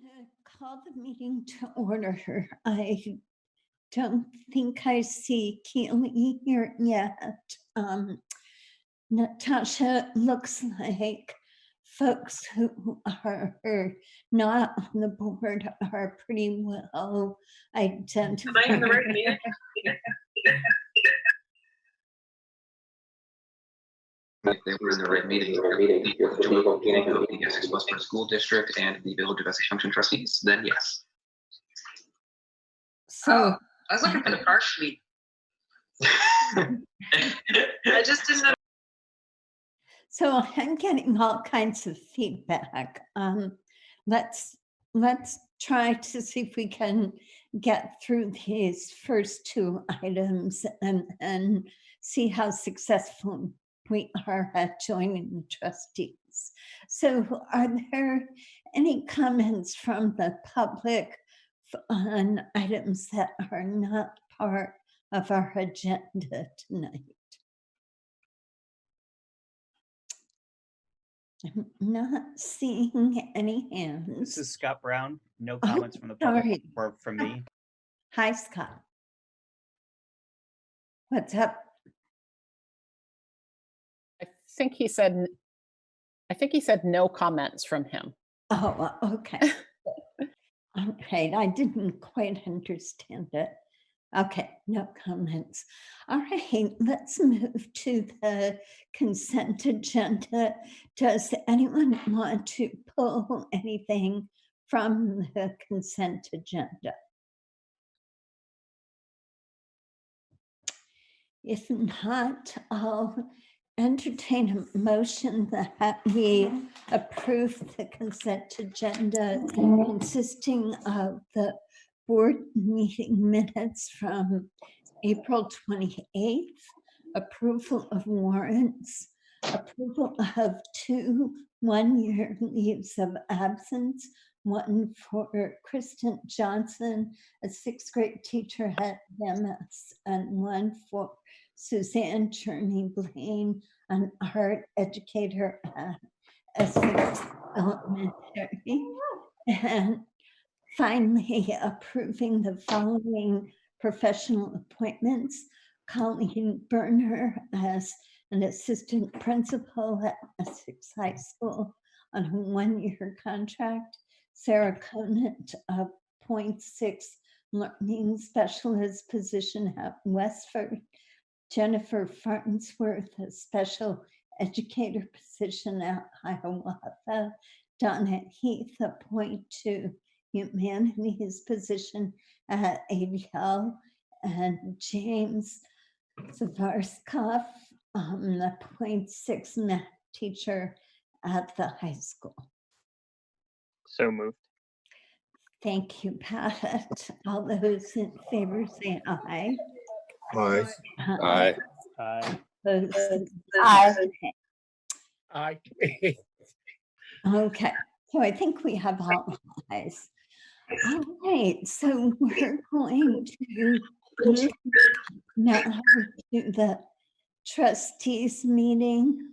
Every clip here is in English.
to call the meeting to order. I don't think I see Keely here yet. Natasha, looks like folks who are not on the board are pretty well identified. Am I in the right meeting? They were in the right meeting. The Essex Westford School District and the Village of Essex Junction trustees, then yes. So I was looking for the park sheet. I just didn't know. So I'm getting all kinds of feedback. Let's try to see if we can get through these first two items and see how successful we are at joining the trustees. So are there any comments from the public on items that are not part of our agenda tonight? I'm not seeing any hands. This is Scott Brown. No comments from the public or from me. Hi, Scott. What's up? I think he said no comments from him. Oh, okay. All right, I didn't quite understand it. Okay, no comments. All right, let's move to the consent agenda. Does anyone want to pull anything from the consent agenda? If not, I'll entertain a motion that we approve the consent agenda consisting of the board meeting minutes from April 28th, approval of warrants, approval of 2 one-year leaves of absence, one for Kristen Johnson, a 6th grade teacher at MS, and one for Suzanne Journey Blaine, an art educator at Essex Elementary. And finally, approving the following professional appointments: Colleen Berner as an assistant principal at Essex High School on a 1-year contract, Sarah Conant, a 0.6 learning specialist position at Westford, Jennifer Farnsworth, a special educator position at Hiawatha, Donna Heath, a 0.2 humanities position at ADL, and James Zavarskov, the 0.6 math teacher at the high school. So moved. Thank you, Pat. All those in favor say aye. Aye. Aye. Opposed? Aye. Aye. Okay, so I think we have all ayes. All right, so we're going to move now to the trustees meeting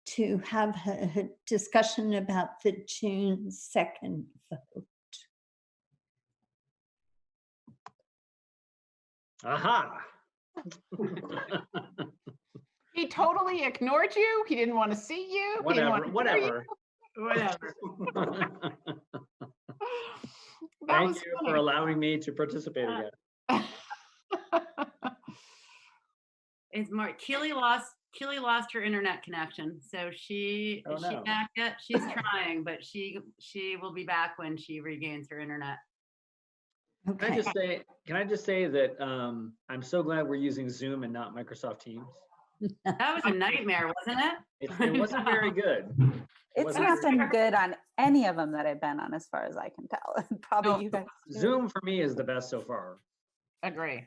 to have a discussion about the June 2nd vote. Aha. He totally ignored you. He didn't want to see you. He didn't want to hear you. Whatever. That Thank was you funny. for allowing me to participate again. It's more Keely lost her internet connection, so she Oh, is she no. back yet? She's trying, but she will be back when she regains her internet. Can I just say that I'm so glad we're using Zoom and not Microsoft Teams. That was a nightmare, wasn't it? It wasn't very good. It's wasn't not very been good on any of them that I've been on, as far as I can tell. Probably No. you guys. too. Zoom for me is the best so far. Agree.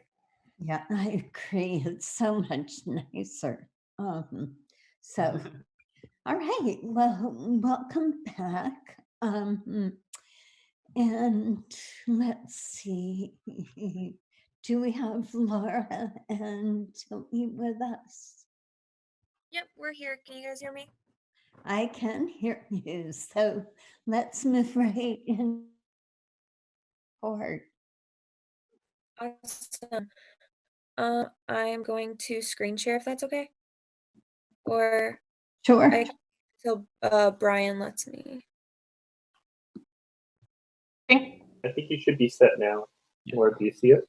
Yeah, I agree. It's so much nicer. So, all right. Well, welcome back. And let's see. Do we have Laura and Tilly with us? Yep, we're here. Can you guys hear me? I can hear you. So let's move right in forward. Awesome. I'm going to screen share if that's okay. Or Sure. till Brian lets me. Okay. I think you should be set now. Or do you see it?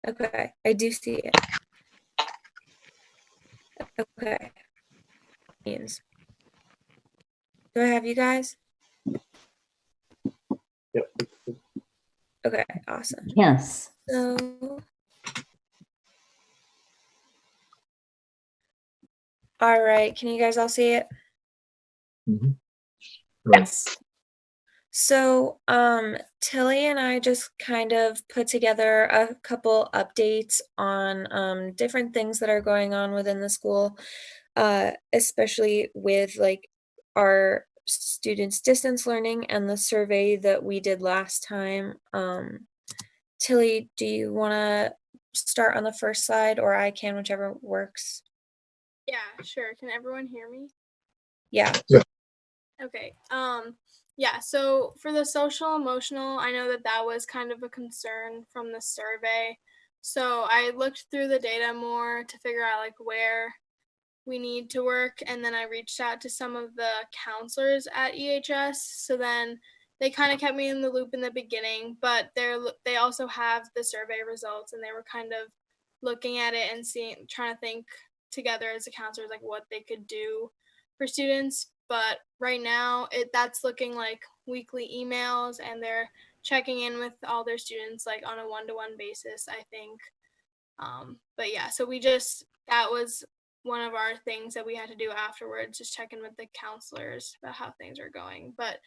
Okay, I do see it. Okay. Means. Do I have you guys? Yep. Okay, awesome. Yes. So, all right, can you guys all see it? Yes. So, Tilly and I just kind of put together a couple updates on different things that are going on within the school, especially with like our students' distance learning and the survey that we did last time. Tilly, do you want to start on the first slide, or I can, whichever works? Yeah, sure. Can everyone hear me? Yeah. Okay. Yeah, so for the social emotional, I know that that was kind of a concern from the survey. So I looked through the data more to figure out like where we need to work, and then I reached out to some of the counselors at EHS. So then they kind of kept me in the loop in the beginning, but they also have the survey results, and they were kind of looking at it and trying to think together as the counselors like what they could do for students. But right now that's looking like weekly emails, and they're checking in with all their students like on a one-to-one basis, I think. But yeah, so that was one of our things that we had to do afterwards, just check in with the counselors about how things are going. But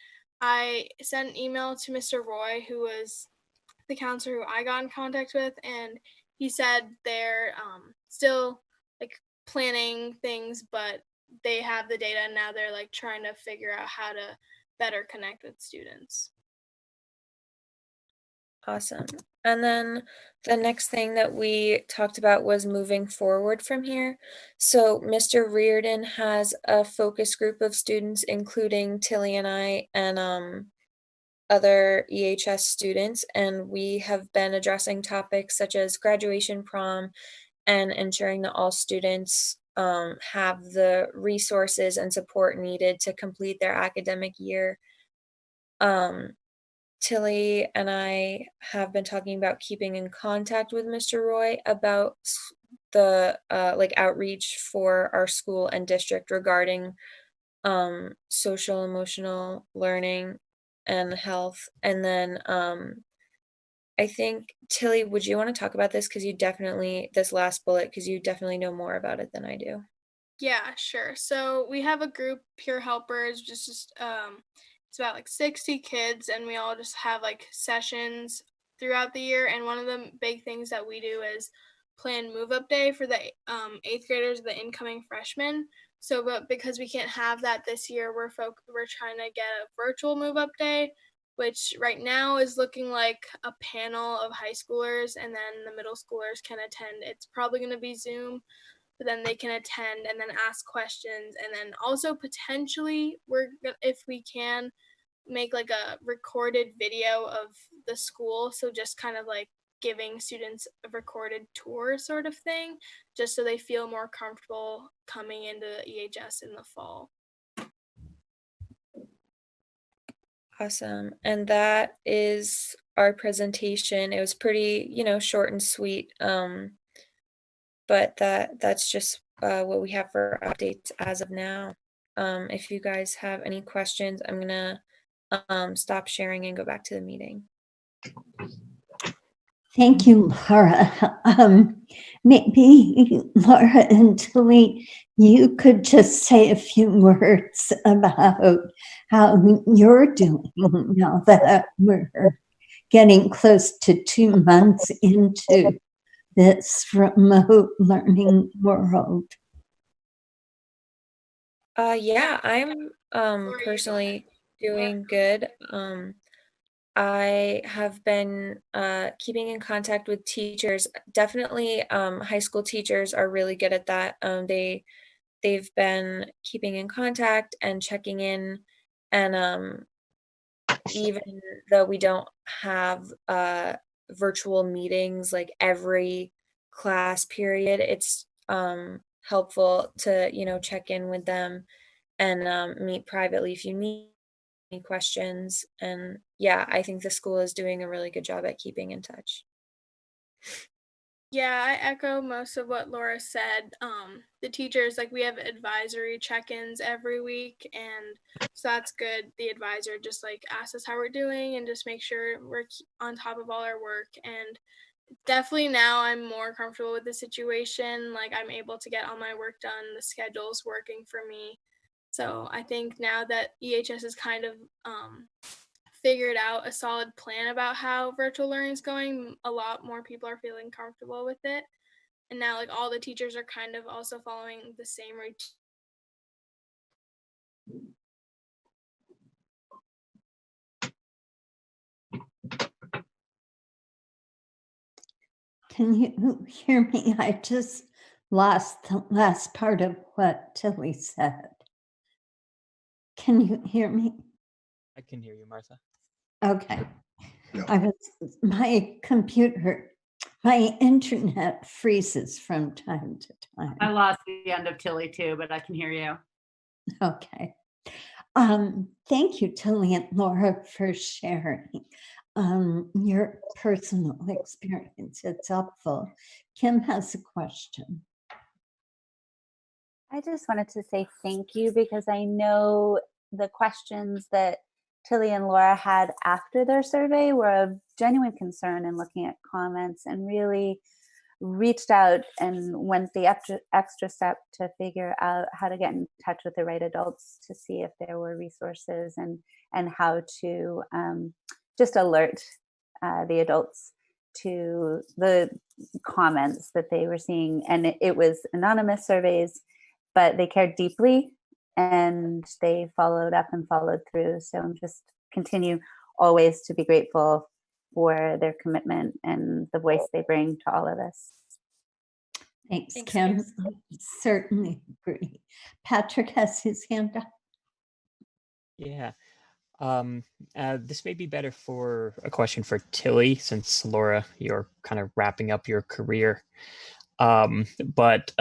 I sent an email to Mr. Roy, who was the counselor who I got in contact with, and he said they're still like planning things, but they have the data, and now they're like trying to figure out how to better connect with students. Awesome. And then the next thing that we talked about was moving forward from here. So Mr. Reardon has a focus group of students, including Tilly and I and other EHS students, and we have been addressing topics such as graduation prom and ensuring that all students have the resources and support needed to complete their academic year. Tilly and I have been talking about keeping in contact with Mr. Roy about the like outreach for our school and district regarding social emotional learning and health. And then I think Tilly, would you want to talk about this, because you definitely, this last bullet, because you definitely know more about it than I do. Yeah, sure. So we have a group, Peer Helpers, just it's about like 60 kids, and we all just have like sessions throughout the year. And one of the big things that we do is plan move up day for the 8th graders, the incoming freshmen. So, but because we can't have that this year, we're trying to get a virtual move up day, which right now is looking like a panel of high schoolers, and then the middle schoolers can attend. It's probably going to be Zoom, but then they can attend and then ask questions, and then also potentially if we can make like a recorded video of the school, so just kind of like giving students a recorded tour sort of thing, just so they feel more comfortable coming into EHS in the fall. Awesome. And that is our presentation. It was pretty, short and sweet. But that's just what we have for updates as of now. If you guys have any questions, I'm gonna stop sharing and go back to the meeting. Thank you, Laura. Maybe Laura and Tilly, you could just say a few words about how you're doing now that we're getting close to 2 months into this remote learning world. Yeah, I'm personally doing good. I have been keeping in contact with teachers. Definitely high school teachers are really good at that. They they've been keeping in contact and checking in, and even though we don't have virtual meetings like every class period, it's helpful to, you know, check in with them and meet privately if you need any questions. And yeah, I think the school is doing a really good job at keeping in touch. Yeah, I echo most of what Laura said. The teachers, like, we have advisory check-ins every week, and so that's good. The advisor just like asks us how we're doing and just make sure we're on top of all our work. And definitely now I'm more comfortable with the situation. Like, I'm able to get all my work done. The schedule's working for me. So I think now that EHS is kind of figured out a solid plan about how virtual learning is going, a lot more people are feeling comfortable with it. And now, like, all the teachers are kind of also following the same routine. Can you hear me? I just lost the last part of what Tilly said. Can you hear me? I can hear you, Martha. Okay. Yeah. My computer, my internet freezes from time to time. I lost the end of Tilly too, but I can hear you. Okay. Thank you, Tilly and Laura, for sharing your personal experience. It's helpful. Kim has a question. I just wanted to say thank you because I know the questions that Tilly and Laura had after their survey were of genuine concern in looking at comments, and really reached out and went the extra step to figure out how to get in touch with the right adults to see if there were resources and how to just alert the adults to the comments that they were seeing. And it was anonymous surveys, but they cared deeply and they followed up and followed through. So I'm just continue always to be grateful for their commitment and the voice they bring to all of us. Thanks, Kim. Certainly agree. Patrick has his hand up. Yeah. This may be better for a question for Tilly, since Laura, you're kind of wrapping up your career. But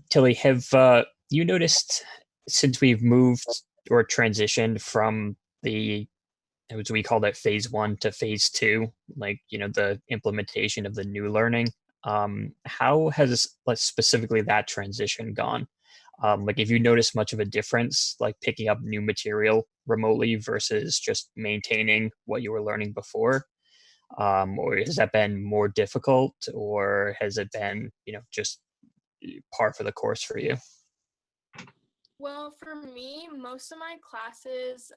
Tilly, have you noticed since we've moved or transitioned from the, as we call that, phase 1 to phase 2, like, you know, the implementation of the new learning, how has specifically that transition gone? Like, if you notice much of a difference, like picking up new material remotely versus just maintaining what you were learning before, or has that been more difficult, or has it been, you know, just par for the course for you? Well, for me, most of my classes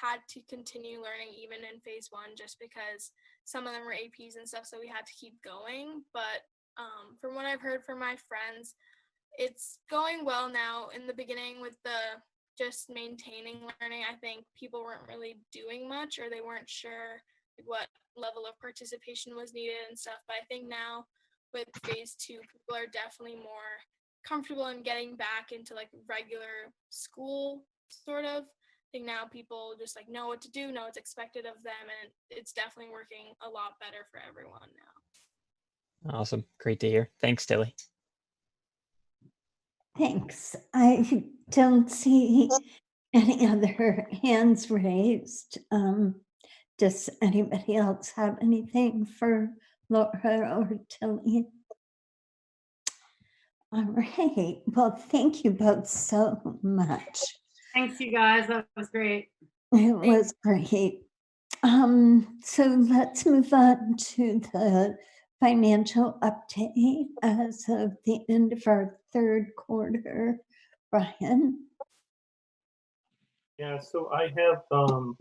had to continue learning even in phase 1, just because some of them were APs and stuff, so we had to keep going. But from what I've heard from my friends, it's going well now. In the beginning, with the just maintaining learning, I think people weren't really doing much, or they weren't sure what level of participation was needed and stuff. But I think now with phase 2, people are definitely more comfortable in getting back into like regular school, sort of. I think now people just like know what to do, know what's expected of them, and it's definitely working a lot better for everyone now. Awesome. Great to hear. Thanks, Tilly. Thanks. I don't see any other hands raised. Does anybody else have anything for Laura or Tilly? All right. Well, thank you both so much. Thanks, you guys. That was great. It was great. So let's move on to the financial update as of the end of our third quarter. Brian? Yeah, so I have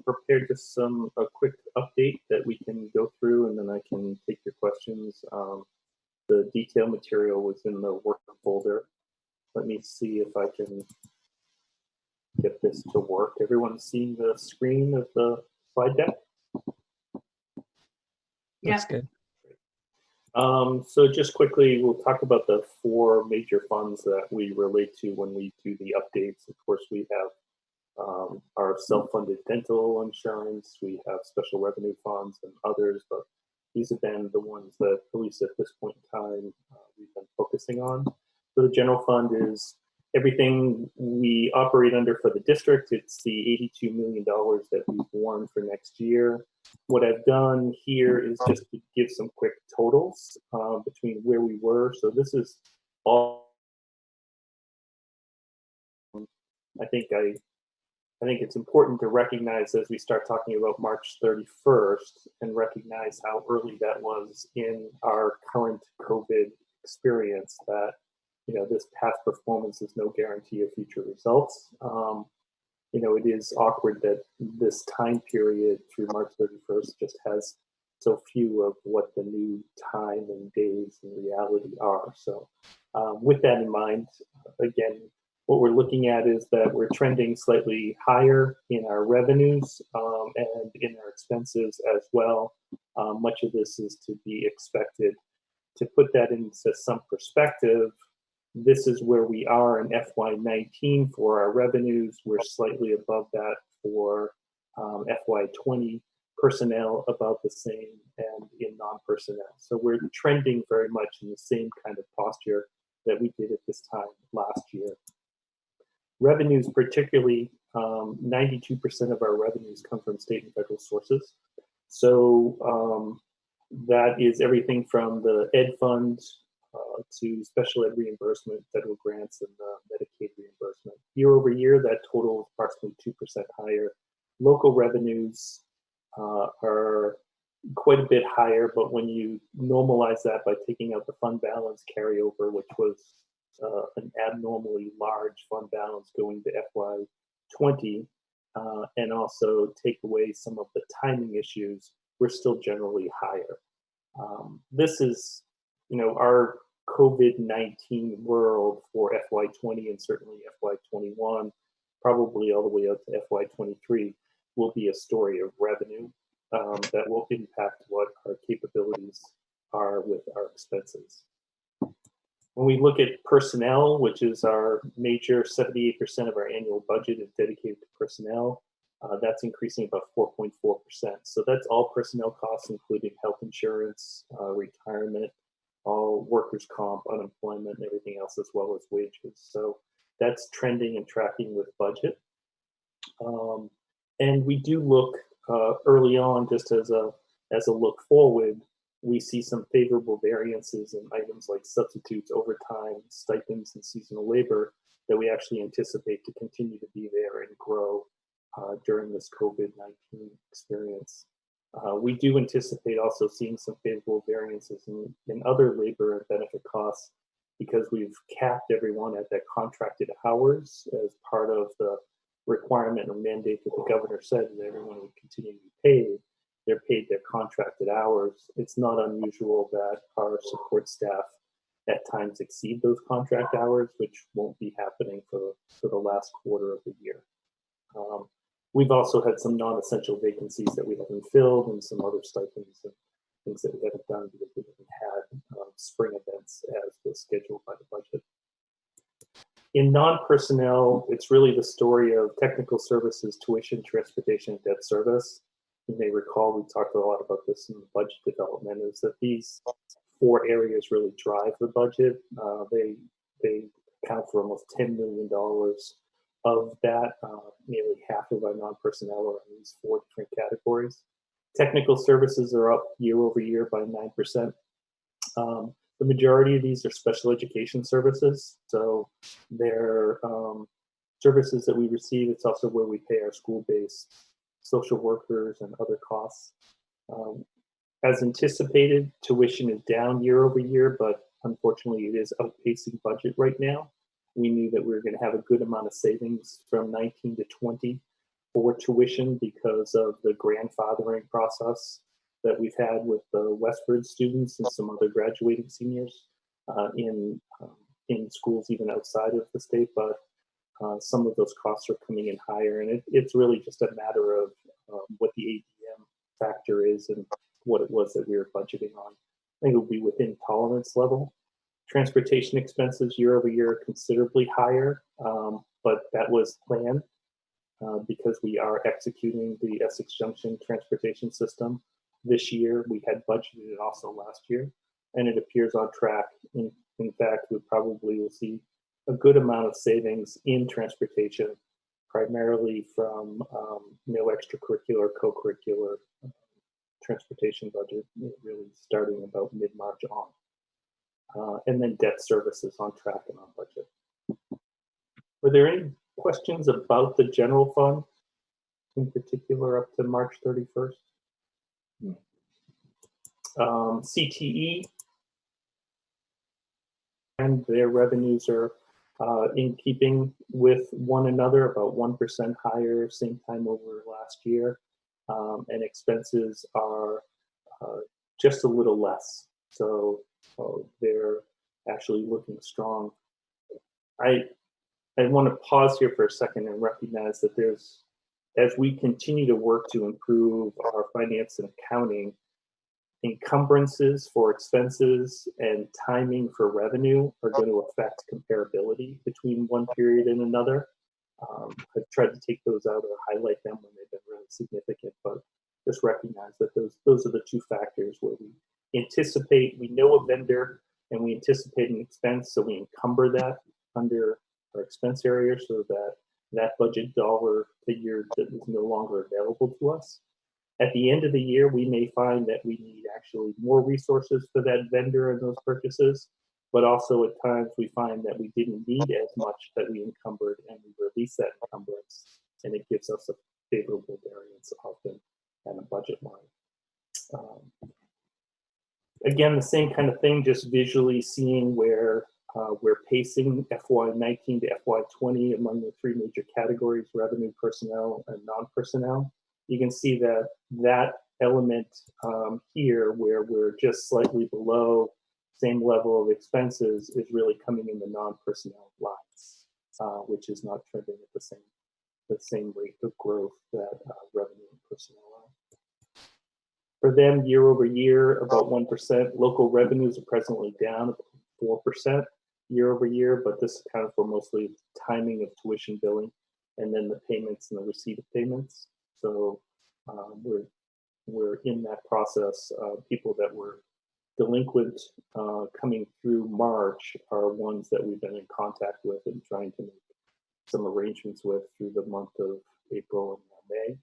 prepared just a quick update that we can go through, and then I can take your questions. The detail material was in the work folder. Let me see if I can get this to work. Everyone see the screen of the slide deck? That's good. So just quickly, we'll talk about the 4 major funds that we relate to when we do the updates. Of course, we have our self-funded dental insurance, we have special revenue funds and others, but these have been the ones that, at least at this point in time, we've been focusing on. So the general fund is everything we operate under for the district. It's the $82 million that we've warned for next year. What I've done here is just to give some quick totals between where we were. So this is all, I think it's important to recognize as we start talking about March 31st and recognize how early that was in our current COVID experience, that, you know, this past performance is no guarantee of future results. You know, it is awkward that this time period through March 31st just has so few of what the new time and days and reality are. So with that in mind, again, what we're looking at is that we're trending slightly higher in our revenues and in our expenses as well. Much of this is to be expected. To put that into some perspective, this is where we are in FY19 for our revenues. We're slightly above that for FY20. Personnel about the same, and in non-personnel. So we're trending very much in the same kind of posture that we did at this time last year. Revenues, particularly, 92% of our revenues come from state and federal sources. So that is everything from the Ed Fund to special ed reimbursement, federal grants, and Medicaid reimbursement. Year over year, that total is approximately 2% higher. Local revenues are quite a bit higher, but when you normalize that by taking out the fund balance carryover, which was an abnormally large fund balance going to FY20, and also take away some of the timing issues, we're still generally higher. This is, you know, our COVID-19 world for FY20 and certainly FY21, probably all the way up to FY23, will be a story of revenue that will impact what our capabilities are with our expenses. When we look at personnel, which is our major 78% of our annual budget is dedicated to personnel, that's increasing about 4.4%. So that's all personnel costs, including health insurance, retirement, all workers' comp, unemployment, and everything else, as well as wages. So that's trending and tracking with budget. And we do look early on, just as a look forward, we see some favorable variances in items like substitutes, overtime, stipends, and seasonal labor that we actually anticipate to continue to be there and grow during this COVID-19 experience. We do anticipate also seeing some favorable variances in other labor and benefit costs because we've capped everyone at that contracted hours as part of the requirement or mandate that the governor said that everyone would continue to be paid. They're paid their contracted hours. It's not unusual that our support staff at times exceed those contract hours, which won't be happening for the last quarter of the year. We've also had some non-essential vacancies that we haven't filled and some other stipends and things that we haven't done because we haven't had spring events as was scheduled by the budget. In non-personnel, it's really the story of technical services, tuition, transportation, and debt service. You may recall we talked a lot about this in the budget development, is that these 4 areas really drive the budget. They account for almost $10 million of that. Nearly half of our non-personnel are in these 4 different categories. Technical services are up year over year by 9%. The majority of these are special education services. So they're services that we receive. It's also where we pay our school-based social workers and other costs. As anticipated, tuition is down year over year, but unfortunately it is outpacing budget right now. We knew that we were going to have a good amount of savings from 19 to 20 for tuition because of the grandfathering process that we've had with the Westford students and some other graduating seniors in schools even outside of the state, but some of those costs are coming in higher, and it's really just a matter of what the ADM factor is and what it was that we were budgeting on. think it'll be within tolerance level. Transportation expenses year over year are considerably higher, but that was planned because we are executing the Essex Junction transportation system this year. We had budgeted it also last year, and it appears on track. In fact, we probably will see a good amount of savings in transportation, primarily from no extracurricular, co-curricular transportation budget, really starting about mid-March on. And then debt services on track and on budget. Were there any questions about the general fund, in particular up to March 31st? CTE and their revenues are in keeping with one another, about 1% higher, same time over last year. And expenses are just a little less. So they're actually looking strong. I want to pause here for a second and recognize that as we continue to work to improve our finance and accounting, encumbrances for expenses and timing for revenue are going to affect comparability between one period and another. I've tried to take those out or highlight them when they've been really significant, but just recognize that those are the two factors where we know a vendor and we anticipate an expense, so we encumber that under our expense area so that budget dollar figure that is no longer available to us. At the end of the year, we may find that we need actually more resources for that vendor and those purchases, but also at times we find that we didn't need as much that we encumbered and we release that encumbrance, and it gives us a favorable variance often at a budget line. Again, the same kind of thing, just visually seeing where we're pacing FY19 to FY20 among the three major categories: revenue, personnel, and non-personnel. You can see that element here, where we're just slightly below same level of expenses, is really coming in the non-personnel lines, which is not trending at the same rate of growth that revenue and personnel are. For them, year over year, about 1%. Local revenues are presently down 4% year over year, but this accounted for mostly timing of tuition billing and then the payments and the receipt of payments. So we're in that process. People that were delinquent coming through March are ones that we've been in contact with and trying to make some arrangements with through the month of April and May.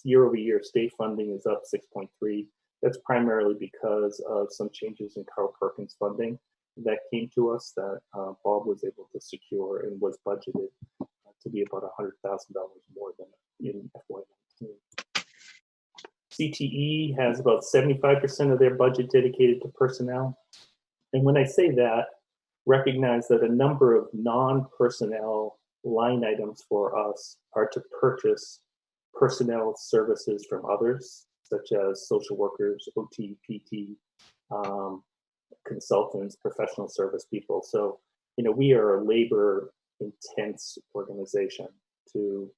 Year over year, state funding is up 6.3. That's primarily because of some changes in Carl Perkins funding that came to us that Bob was able to secure and was budgeted to be about $100,000 more than in FY19. CTE has about 75% of their budget dedicated to personnel. And when I say that, recognize that a number of non-personnel line items for us are to purchase personnel services from others, such as social workers, OT, PT, consultants, professional service people. So, we are a labor-intense organization to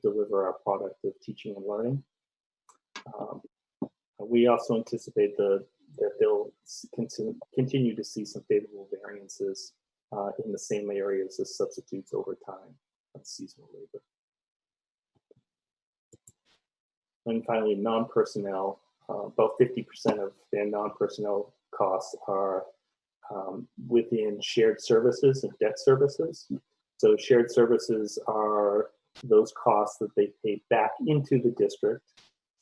deliver our product of teaching and learning. We also anticipate that they'll continue to see some favorable variances in the same areas as substitutes over time of seasonal labor. And finally, non-personnel, about 50% of their non-personnel costs are within shared services and debt services. So shared services are those costs that they pay back into the district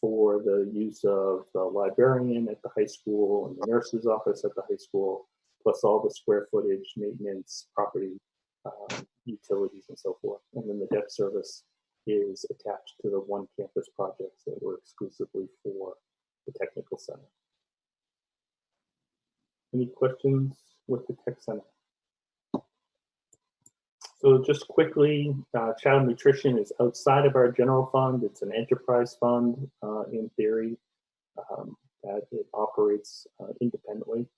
for the use of the librarian at the high school and the nurse's office at the high school, plus all the square footage, maintenance, property, utilities, and so forth. And then the debt service is attached to the one campus projects that were exclusively for the technical center. Any questions with the tech center? So just quickly, child nutrition is outside of our general fund. It's an enterprise fund in theory that it operates independently.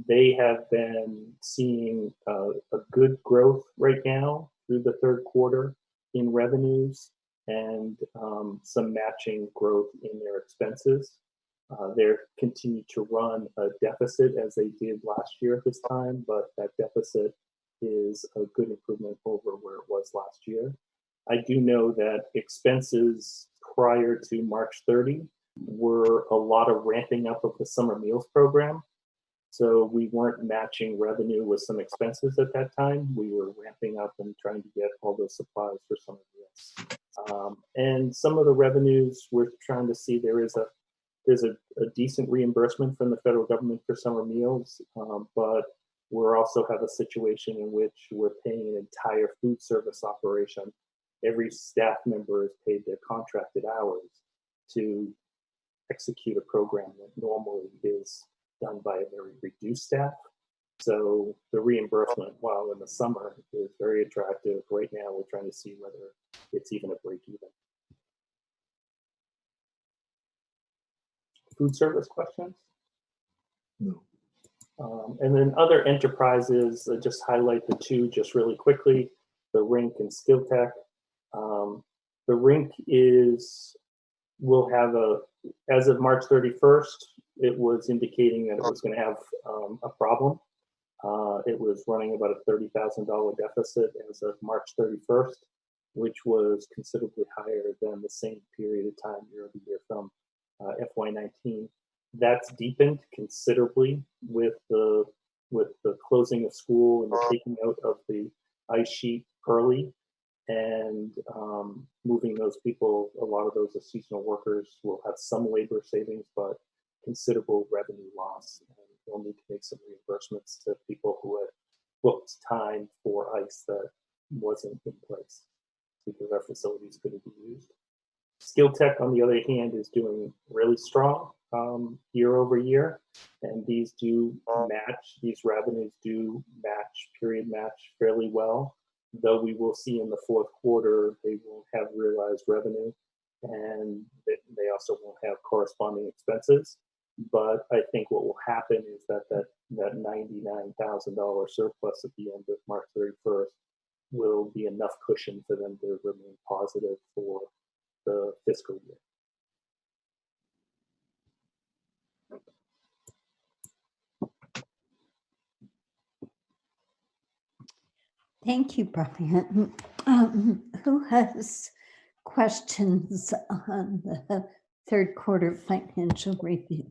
They have been seeing a good growth right now through the third quarter in revenues and some matching growth in their expenses. They're continued to run a deficit as they did last year at this time, but that deficit is a good improvement over where it was last year. I do know that expenses prior to March 30 were a lot of ramping up of the summer meals program. So we weren't matching revenue with some expenses at that time. We were ramping up and trying to get all those supplies for summer meals. And some of the revenues we're trying to see, there's a decent reimbursement from the federal government for summer meals, but we're also have a situation in which we're paying an entire food service operation. Every staff member is paid their contracted hours to execute a program that normally is done by a very reduced staff. So the reimbursement, while in the summer, is very attractive. Right now, we're trying to see whether it's even a break even. Food service questions? No. And then other enterprises, just highlight the two just really quickly, the Rink and Skill Tech. The Rink will have as of March 31st, it was indicating that it was going to have a problem. It was running about a $30,000 deficit as of March 31st, which was considerably higher than the same period of time year over year from FY19. That's deepened considerably with the closing of school and the taking out of the ice sheet early, and moving those people. A lot of those as seasonal workers will have some labor savings, but considerable revenue loss. And we'll need to make some reimbursements to people who had booked time for ice that wasn't in place because our facilities couldn't be used. Skill Tech, on the other hand, is doing really strong year over year, and these revenues do period match fairly well, though we will see in the fourth quarter they won't have realized revenue, and they also won't have corresponding expenses. But I think what will happen is that $99,000 surplus at the end of March 31st will be enough cushion for them to remain positive for the fiscal year. Thank you, Brian. Who has questions on the third quarter financial review?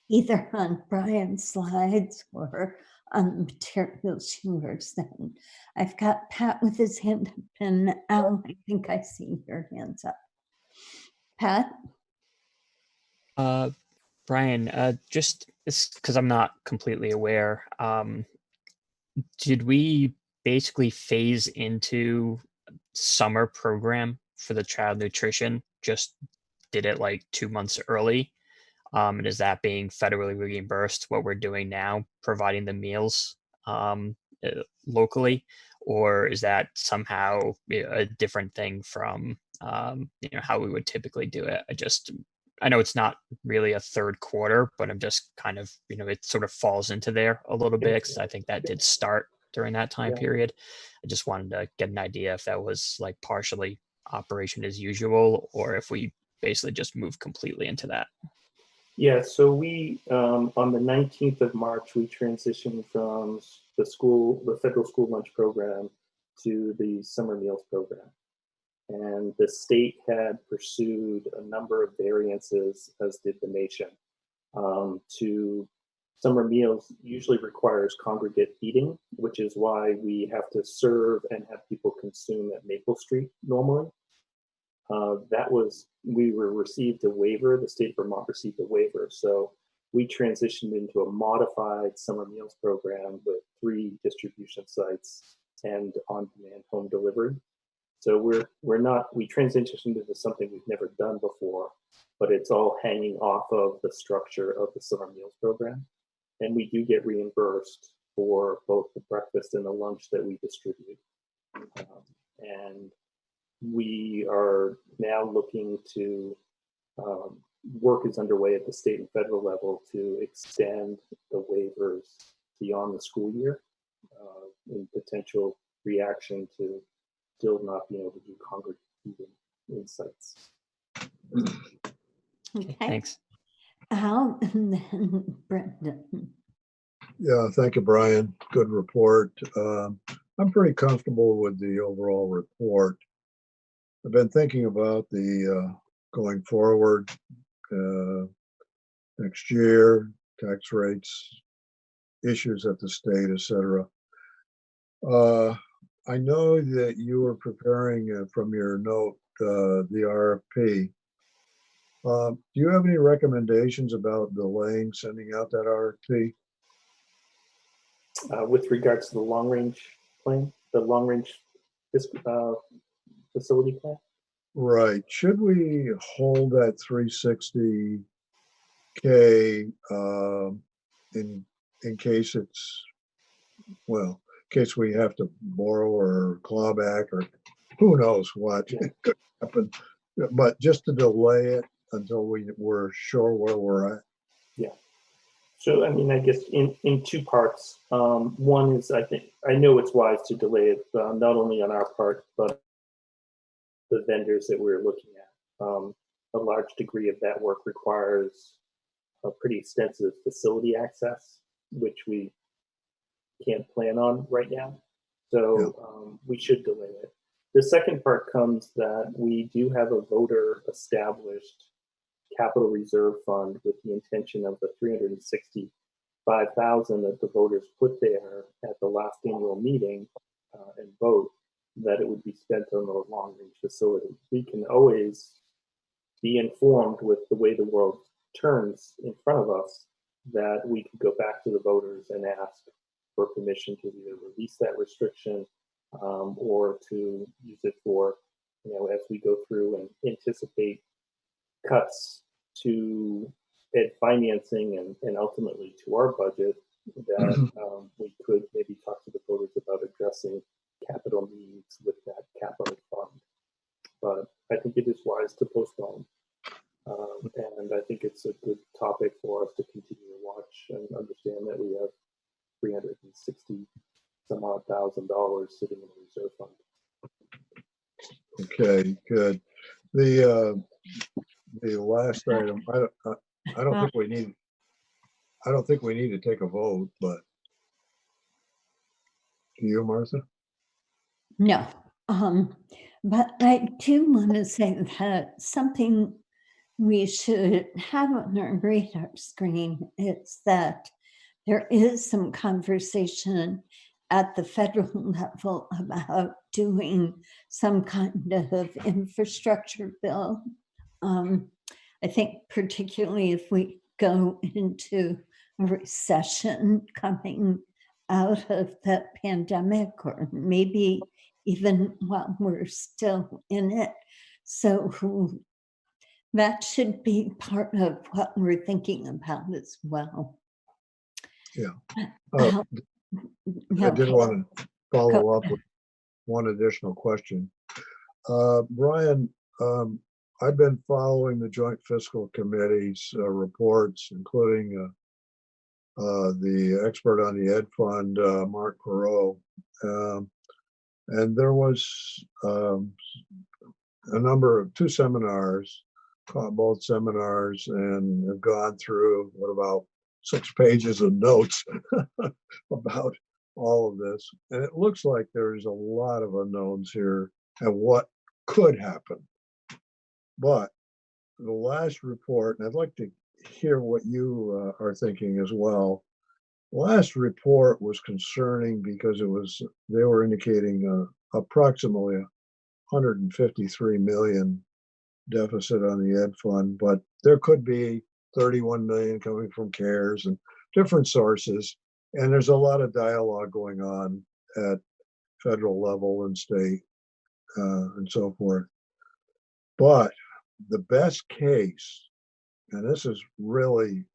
Either on Brian's slides or on the materials you were sent. I've got Pat with his hand up, and Al, I think I see your hands up. Pat? Brian, just because I'm not completely aware, did we basically phase into summer program for the child nutrition? Just did it like 2 months early? And is that being federally reimbursed, what we're doing now, providing the meals locally? Or is that somehow a different thing from how we would typically do it? I know it's not really a third quarter, but I'm just kind of, it sort of falls into there a little bit, because I think that did start during that time period. I just wanted to get an idea if that was like partially operation as usual, or if we basically just moved completely into that. Yeah, so we, on the 19th of March, we transitioned from the federal school lunch program to the summer meals program. And the state had pursued a number of variances, as did the nation. To summer meals usually requires congregate eating, which is why we have to serve and have people consume at Maple Street normally. We received a waiver, the state of Vermont received a waiver. So we transitioned into a modified summer meals program with 3 distribution sites and on-demand home delivery. So we transitioned into something we've never done before, but it's all hanging off of the structure of the summer meals program. And we do get reimbursed for both the breakfast and the lunch that we distribute. And we are now looking to, work is underway at the state and federal level to extend the waivers beyond the school year in potential reaction to still not being able to do congregate eating in sites. Okay, thanks. Al and then Brendan. Yeah, thank you, Brian. Good report. I'm pretty comfortable with the overall report. I've been thinking about the going forward next year, tax rates, issues at the state, etc. I know that you were preparing from your note the RFP. Do you have any recommendations about delaying sending out that RFP? With regards to the long range plan, the long range facility plan? Right. Should we hold that 360K in case it's, well, in case we have to borrow or claw back or who knows what could happen, but just to delay it until we're sure where we're at. Yeah. So, I mean, I guess in two parts. One is, I know it's wise to delay it, not only on our part, but the vendors that we're looking at. A large degree of that work requires a pretty extensive facility access, which we can't plan on right now. So we should delay it. The second part comes that we do have a voter established capital reserve fund with the intention of the $365,000 that the voters put there at the last annual meeting and vote, that it would be spent on the long range facility. We can always be informed with the way the world turns in front of us that we could go back to the voters and ask for permission to either release that restriction or to use it for, as we go through and anticipate cuts to ed financing and ultimately to our budget, that we could maybe talk to the voters about addressing capital needs with that capital fund. But I think it is wise to postpone. And I think it's a good topic for us to continue to watch and understand that we have 360 some odd $1,000 sitting in the reserve fund. Okay, good. The last item, I don't think we need. I don't think we need to take a vote, but do you, Martha? No, but I do want to say that something we should have on our radar screen is that there is some conversation at the federal level about doing some kind of infrastructure bill. I think particularly if we go into a recession coming out of the pandemic, or maybe even while we're still in it. So that should be part of what we're thinking about as well. Yeah. I did want to follow up with one additional question. Brian, I've been following the Joint Fiscal Committee's reports, including the expert on the Ed Fund, Mark Perot. And there was a number of 2 seminars, caught both seminars, and have gone through about 6 pages of notes about all of this. And it looks like there's a lot of unknowns here and what could happen. But the last report, and I'd like to hear what you are thinking as well. The last report was concerning because they were indicating approximately 153 million deficit on the Ed Fund, but there could be 31 million coming from CARES and different sources. And there's a lot of dialogue going on at federal level and state and so forth. But the best case, and this is really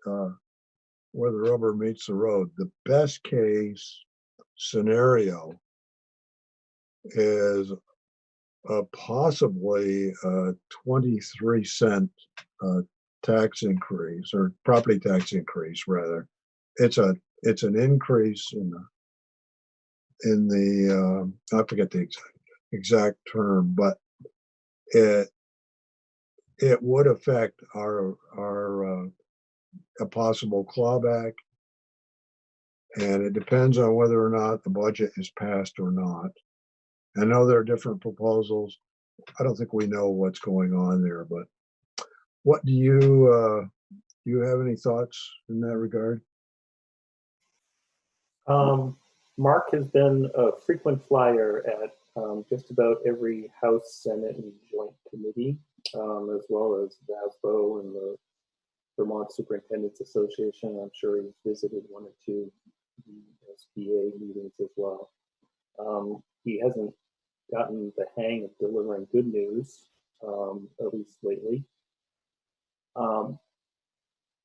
where the rubber meets the road, the best case scenario is possibly a 23-cent tax increase, or property tax increase rather. It's an increase in the I forget the exact term, but it would affect our a possible clawback. And it depends on whether or not the budget is passed or not. I know there are different proposals. I don't think we know what's going on there, but what do you have any thoughts in that regard? Mark has been a frequent flyer at just about every House, Senate, and Joint Committee, as well as VASBO and the Vermont Superintendents Association. I'm sure he's visited one or two SBA meetings as well. He hasn't gotten the hang of delivering good news, at least lately.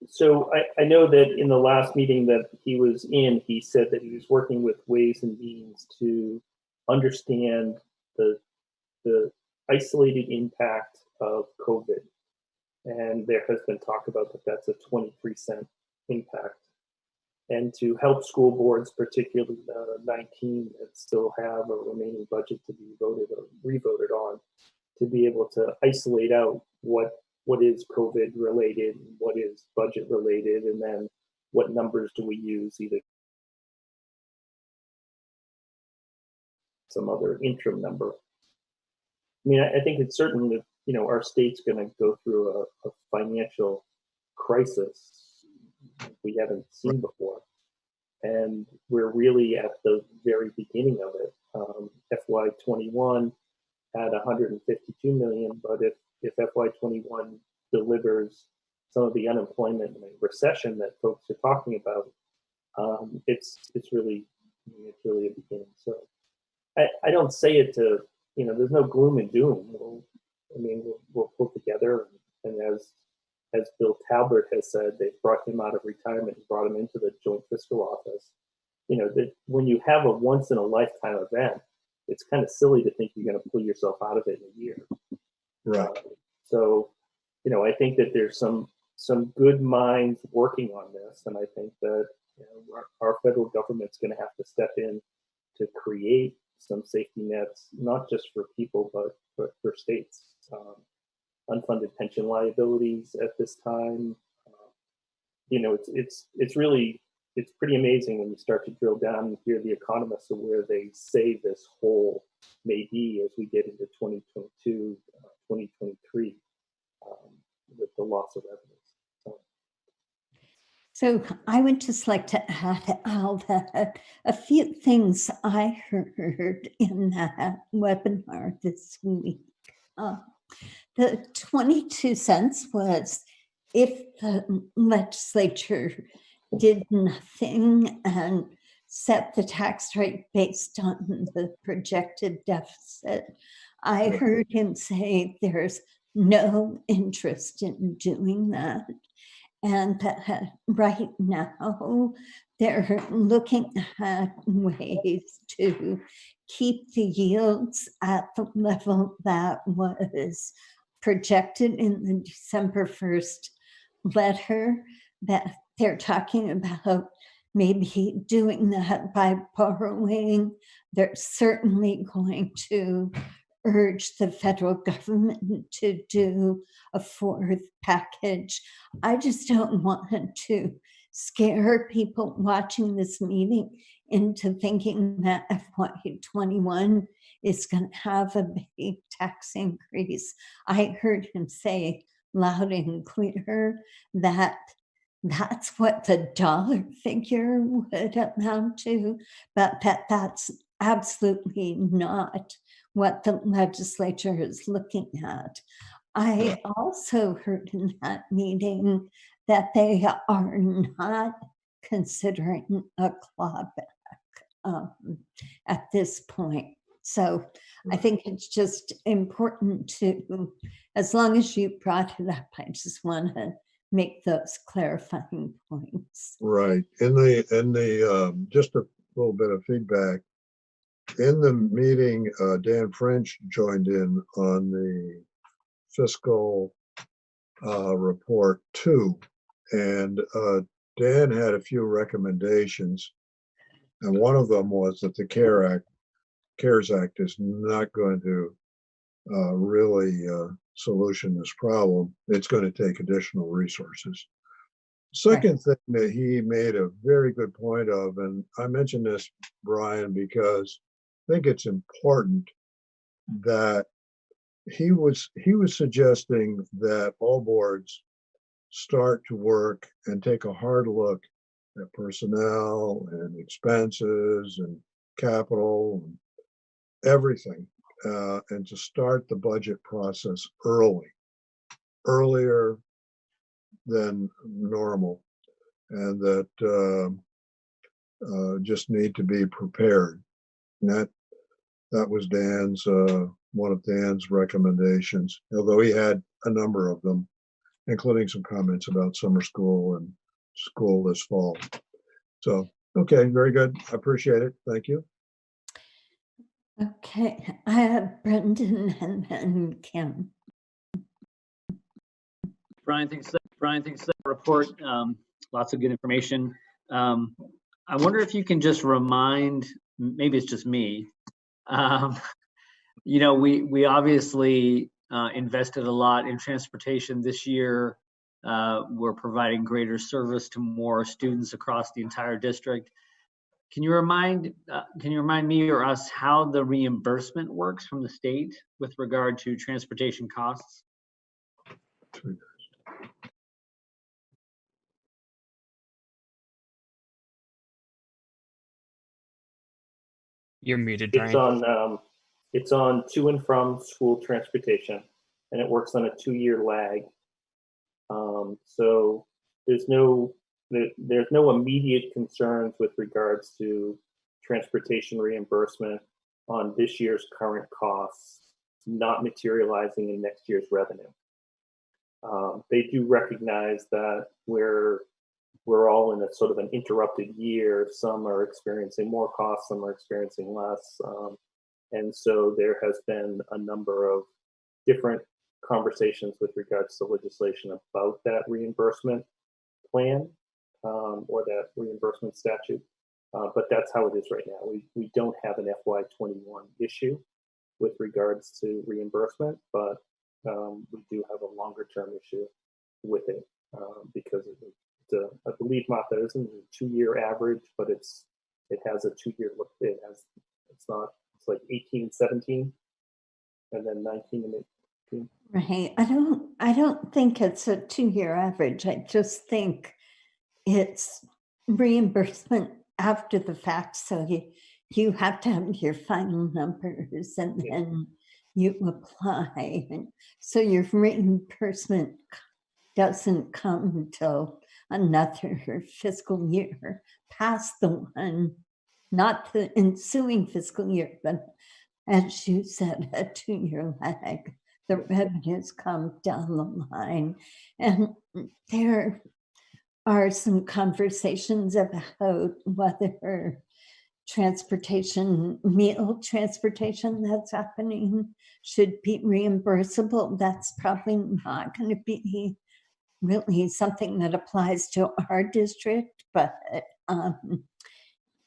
So I know that in the last meeting that he was in, he said that he was working with Ways and Means to understand the isolated impact of COVID. And there has been talk about that that's a 23-cent impact. And to help school boards, particularly 19 that still have a remaining budget to be voted or re-voted on, to be able to isolate out what is COVID related, what is budget related, and then what numbers do we use, either some other interim number. I mean, I think it's certain that, you know, our state's going to go through a financial crisis we haven't seen before. And we're really at the very beginning of it. FY21 had 152 million, but if FY21 delivers some of the unemployment and recession that folks are talking about, it's really a beginning. So I don't say it to, you know, there's no gloom and doom. We'll pull together, and as Bill Talbert has said, they brought him out of retirement and brought him into the Joint Fiscal Office. You know, that when you have a once in a lifetime event, it's kind of silly to think you're going to pull yourself out of it in a year. Right. So, you know, I think that there's some good minds working on this, and I think that, you know, our federal government's going to have to step in to create some safety nets, not just for people, but for states. Unfunded pension liabilities at this time. You know, it's really, it's pretty amazing when you start to drill down and hear the economists of where they say this hole may be as we get into 2022, 2023, with the loss of revenues. So I would just like to add, Al, that a few things I heard in that webinar this week. The 22 cents was if the legislature did nothing and set the tax rate based on the projected deficit. I heard him say there's no interest in doing that. And that right now they're looking at ways to keep the yields at the level that was projected in the December 1st letter, that they're talking about maybe doing that by borrowing. They're certainly going to urge the federal government to do a fourth package. I just don't want to scare people watching this meeting into thinking that FY21 is going to have a big tax increase. I heard him say loud and clear that that's what the dollar figure would amount to, but that's absolutely not what the legislature is looking at. I also heard in that meeting that they are not considering a clawback at this point. So I think it's just important to, as long as you brought it up, I just want to make those clarifying points. Right. In the just a little bit of feedback. In the meeting, Dan French joined in on the fiscal report too, and Dan had a few recommendations, and one of them was that the CARES Act is not going to really solution this problem. It's going to take additional resources. Second thing that he made a very good point of, and I mentioned this, Brian, because I think it's important that he was suggesting that all boards start to work and take a hard look at personnel and expenses and capital and everything, and to start the budget process earlier than normal, and that just need to be prepared. And that was Dan's one of Dan's recommendations, although he had a number of them, including some comments about summer school and school this fall. So, okay, very good. I appreciate it. Thank you. Okay, I have Brendan and then Kim. Brian, thanks for that report. Lots of good information. I wonder if you can just remind, maybe it's just me, you know, we obviously invested a lot in transportation this year. We're providing greater service to more students across the entire district. Can you remind me or us how the reimbursement works from the state with regard to transportation costs? You're muted, Brian. It's on to and from school transportation, and it works on a 2-year lag. So there's no immediate concerns with regards to transportation reimbursement on this year's current costs not materializing in next year's revenue. They do recognize that we're all in a sort of an interrupted year. Some are experiencing more costs, some are experiencing less. And so there has been a number of different conversations with regards to legislation about that reimbursement plan or that reimbursement statute. But that's how it is right now. We don't have an FY21 issue with regards to reimbursement, but we do have a longer term issue with it because I believe, Martha, isn't it a 2-year average, but it has a 2-year look. It's like 18 and 17 and then 19 and 18. Right. I don't think it's a 2-year average. I just think it's reimbursement after the fact. So you have to have your final numbers and then you apply. And so your reimbursement doesn't come until another fiscal year past the one, not the ensuing fiscal year, but as you said, a 2-year lag. The revenues come down the line. And there are some conversations about whether meal transportation that's happening should be reimbursable. That's probably not going to be really something that applies to our district, but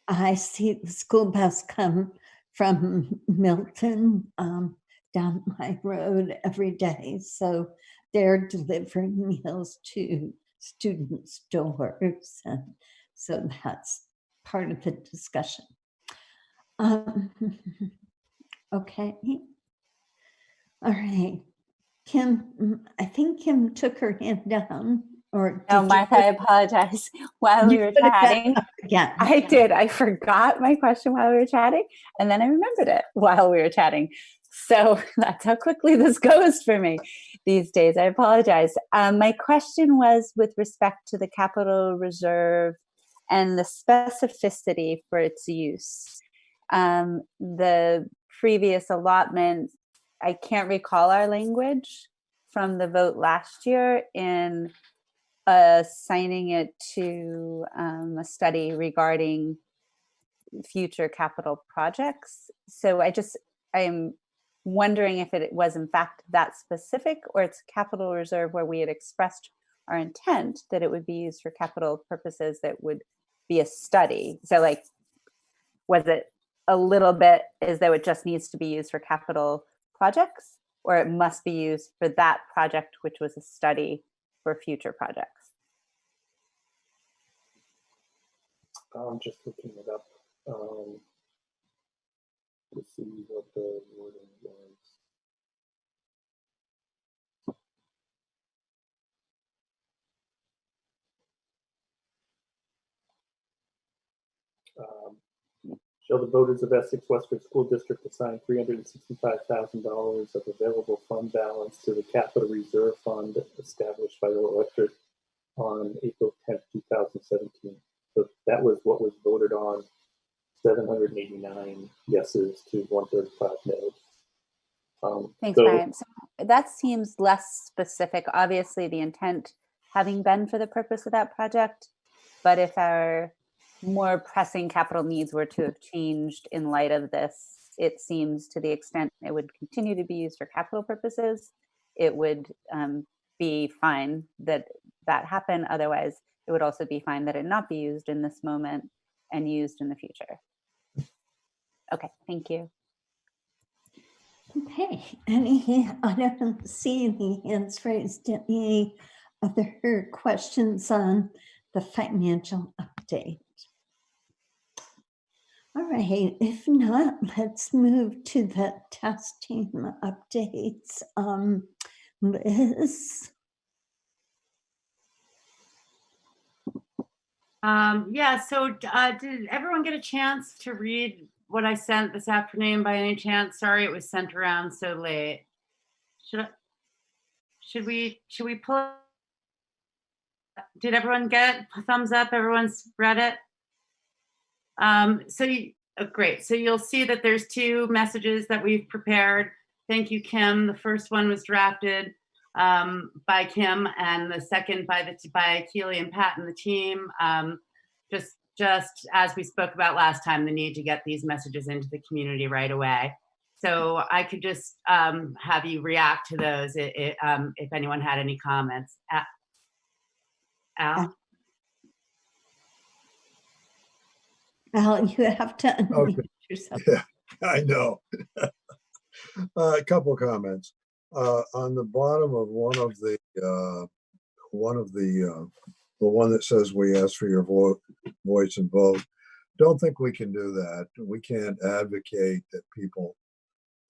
I see the school bus come from Milton down my road every day. So they're delivering meals to students' doors. And so that's part of the discussion. Okay. All right. Kim, I think Kim took her hand down. Or no, Martha, I apologize. While we were chatting, I did. I forgot my question while we were chatting, and then I remembered it while we were chatting. So that's how quickly this goes for me these days. I apologize. My question was with respect to the capital reserve and the specificity for its use. The previous allotment, I can't recall our language from the vote last year in assigning it to a study regarding future capital projects. So I'm wondering if it was in fact that specific, or it's capital reserve where we had expressed our intent that it would be used for capital purposes that would be a study. So like, was it a little bit as though it just needs to be used for capital projects, or it must be used for that project, which was a study for future projects? I'm just looking it up to see what the wording was. Shall the voters of Essex Westford School District assign $365,000 of available fund balance to the Capital Reserve Fund established by the electorate on April 10th, 2017. So that was what was voted on, 789 yeses to 135 no's. Thanks, Brian. So that seems less specific. Obviously, the intent having been for the purpose of that project, but if our more pressing capital needs were to have changed in light of this, it seems to the extent it would continue to be used for capital purposes, it would be fine that that happen. Otherwise, it would also be fine that it not be used in this moment and used in the future. Okay, thank you. Okay, I don't see any hands raised. Any other questions on the financial update? All right, if not, let's move to the task team updates. Liz? Yeah, so did everyone get a chance to read what I sent this afternoon by any chance? Sorry, it was sent around so late. Should we pull? Did everyone get a thumbs up? Everyone's read it? Great. So you'll see that there's two messages that we've prepared. Thank you, Kim. The first one was drafted by Kim, and the second by Keely and Pat and the team. Just as we spoke about last time, the need to get these messages into the community right away. So I could just have you react to those if anyone had any comments. Al? Al, you have to unmute yourself. Yeah, I know. A couple of comments. On the bottom of the one that says we ask for your voice and vote, don't think we can do that. We can't advocate that people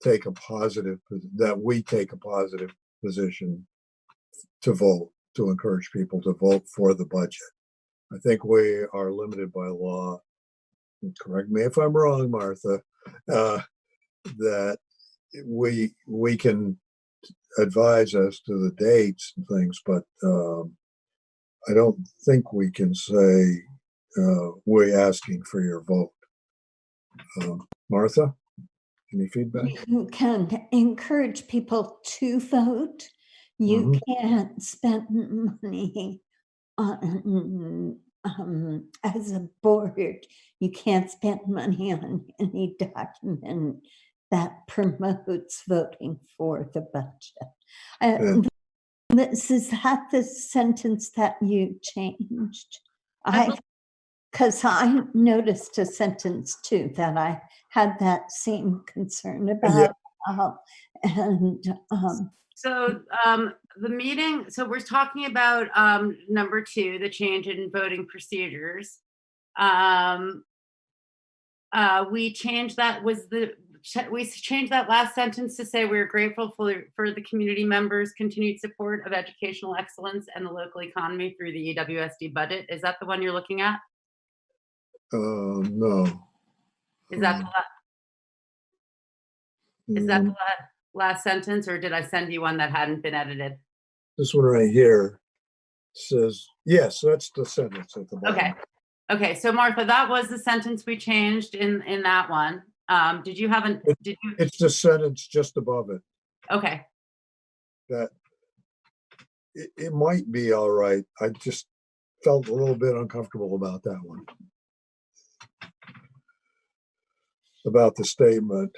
take a positive position to vote, to encourage people to vote for the budget. I think we are limited by law. Correct me if I'm wrong, Martha, that we can advise as to the dates and things, but I don't think we can say we're asking for your vote. Martha, any feedback? You can encourage people to vote. You can't spend money on, as a board, you can't spend money on any document that promotes voting for the budget. Is that the sentence that you changed? Because I noticed a sentence too that I had that same concern about. So the meeting, so we're talking about number 2, the change in voting procedures. We changed that last sentence to say we're grateful for the community members' continued support of educational excellence and the local economy through the EWSD budget. Is that the one you're looking at? No. Is that the last sentence, or did I send you one that hadn't been edited? This one right here says, yes, that's the sentence at the bottom. Okay, so Martha, that was the sentence we changed in that one. Did you? It's the sentence just above it. Okay. That it might be all right. I just felt a little bit uncomfortable about that one. About the statement.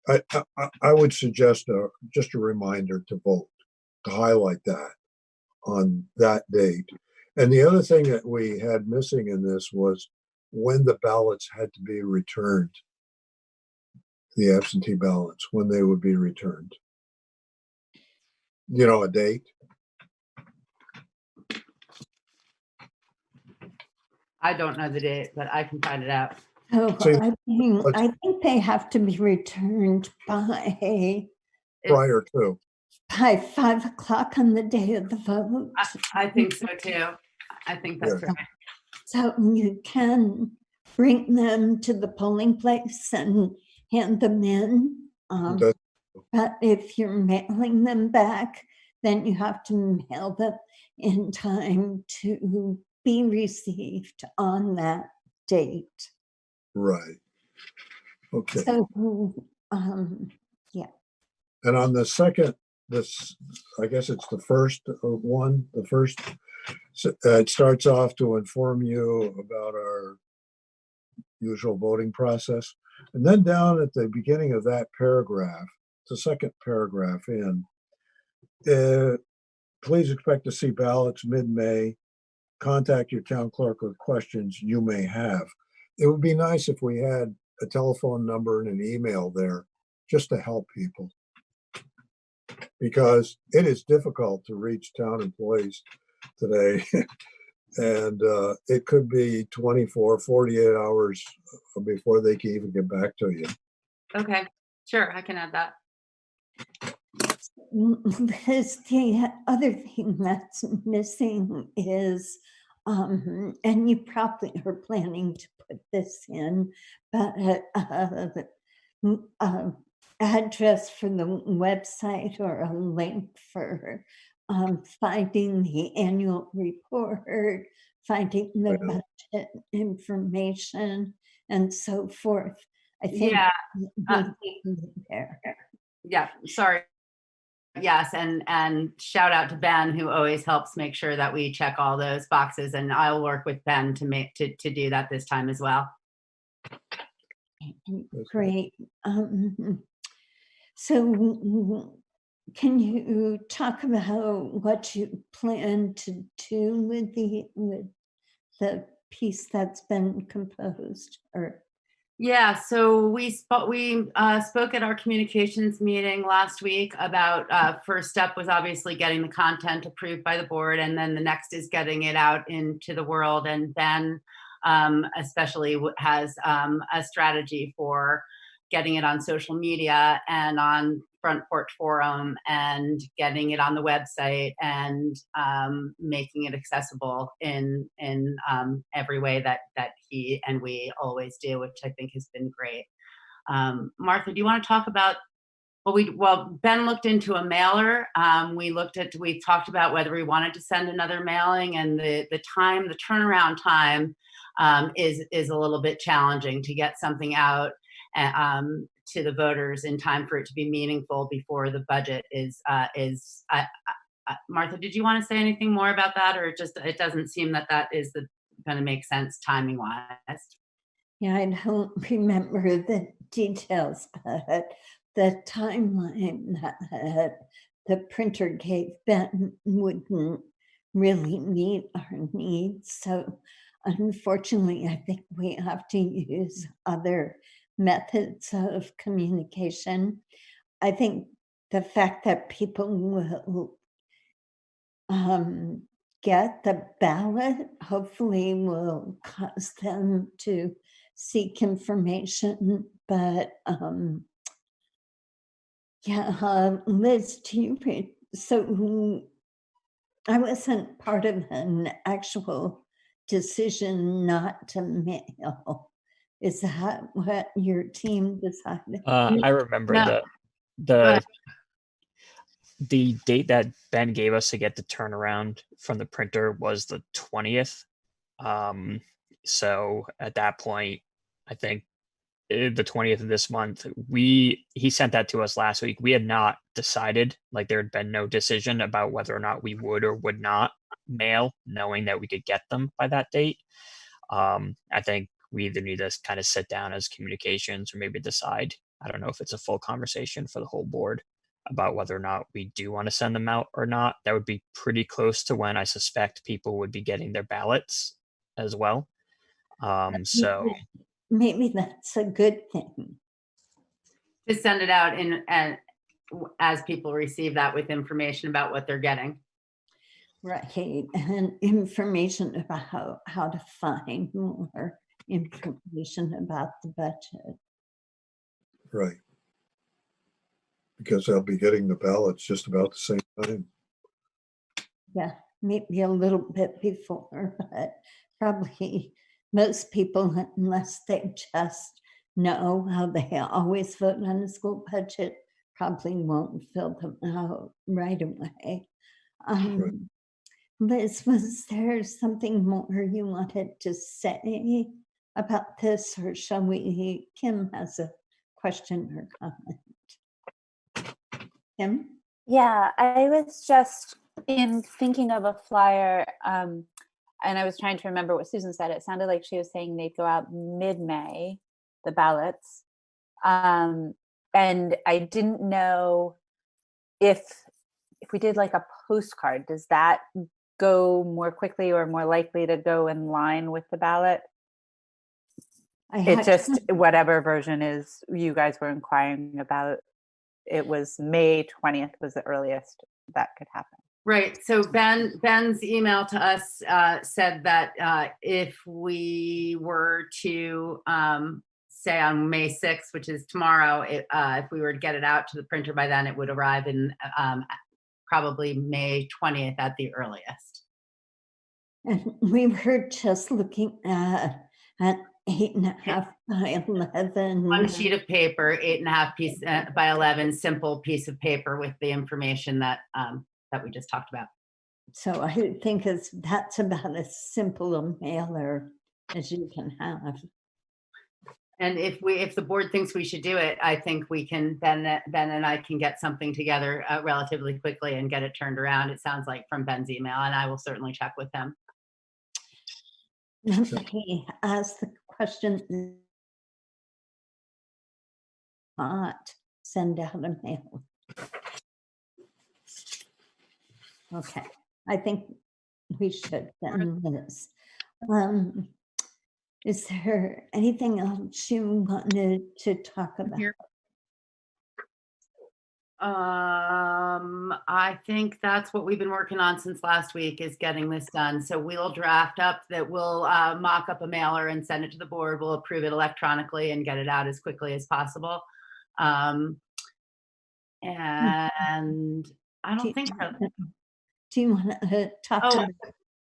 I would suggest just a reminder to vote, to highlight that on that date. And the other thing that we had missing in this was when the ballots had to be returned, the absentee ballots, when they would be returned. You know, a date. I don't know the date, but I can find it out. Oh, So- I think they have to be returned by Prior to. 5 o'clock on the day of the vote. I think so too. I think that's Yeah. right. So you can bring them to the polling place and hand them in. Okay. But if you're mailing them back, then you have to mail them in time to be received on that date. Right. Okay. So, And on the second, this, I guess it's the first one, the first, it starts off to inform you about our usual voting process. And then down at the beginning of that paragraph, the second paragraph in, please expect to see ballots mid-May. Contact your town clerk with questions you may have. It would be nice if we had a telephone number and an email there just to help people. Because it is difficult to reach town employees today. And it could be 24, 48 hours before they can even get back to you. Okay, sure, I can add that. because the other thing that's missing is, and you probably are planning to put this in, but address for the website or a link for finding the annual report, finding the budget information, and so forth. I think Yeah, we need there. yeah, sorry. Yes, and shout out to Ben, who always helps make sure that we check all those boxes, and I'll work with Ben to do that this time as well. Great. So can you talk about what you plan to do with the piece that's been composed? Or Yeah, so we spoke at our communications meeting last week about first step was obviously getting the content approved by the board, and then the next is getting it out into the world. And Ben especially has a strategy for getting it on social media and on Front Porch Forum and getting it on the website and making it accessible in every way that he and we always do, which I think has been great. Martha, do you want to talk about? Well, Ben looked into a mailer. We talked about whether we wanted to send another mailing, and the turnaround time is a little bit challenging to get something out to the voters in time for it to be meaningful before the budget is. Martha, did you want to say anything more about that, or it doesn't seem that is going to make sense timing wise? Yeah, I don't remember the details, but the timeline that the printer gave Ben wouldn't really meet our needs. So unfortunately, I think we have to use other methods of communication. I think the fact that people will get the ballot hopefully will cause them to seek information. But yeah, Liz, so I wasn't part of an actual decision not to mail. Is that what your team decided? I remember No. the date that Ben gave us to get the turnaround from the printer was the 20th. So at that point, I think the 20th of this month, he sent that to us last week. We had not decided, like there had been no decision about whether or not we would or would not mail, knowing that we could get them by that date. I think we either need to kind of sit down as communications or maybe decide, I don't know if it's a full conversation for the whole board about whether or not we do want to send them out or not. That would be pretty close to when I suspect people would be getting their ballots as well. So maybe that's a good thing. To send it out as people receive that with information about what they're getting. Right, and information about how to find more information about the budget. Right. Because they'll be getting the ballots just about the same time. Yeah, maybe a little bit before, but probably most people, unless they just know how they always vote on a school budget, probably won't fill them out right away. Right. Liz, was there something more you wanted to say about this, or shall we? Kim has a question or comment. Kim? Yeah, I was just in thinking of a flyer, and I was trying to remember what Susan said. It sounded like she was saying they'd go out mid-May, the ballots. And I didn't know if we did like a postcard, does that go more quickly or more likely to go in line with the ballot? It just, whatever version is you guys were inquiring about, it was May 20th was the earliest that could happen. Right. So Ben's email to us said that if we were to say on May 6th, which is tomorrow, if we were to get it out to the printer by then, it would arrive in probably May 20th at the earliest. And we were just looking at 8.5 by 11. One sheet of paper, 8.5 piece by 11, simple piece of paper with the information that that we just talked about. So I think that's about as simple a mailer as you can have. And if the board thinks we should do it, I think we can, Ben and I can get something together relatively quickly and get it turned around. It sounds like from Ben's email, and I will certainly check with him. Okay, ask the question. Not send out a mail. Okay, I think we should then, Liz. Is there anything else you wanted to talk about? I think that's what we've been working on since last week, is getting this done. So we'll draft up that, we'll mock up a mailer and send it to the board. We'll approve it electronically and get it out as quickly as possible. And I don't think. Do you want to talk about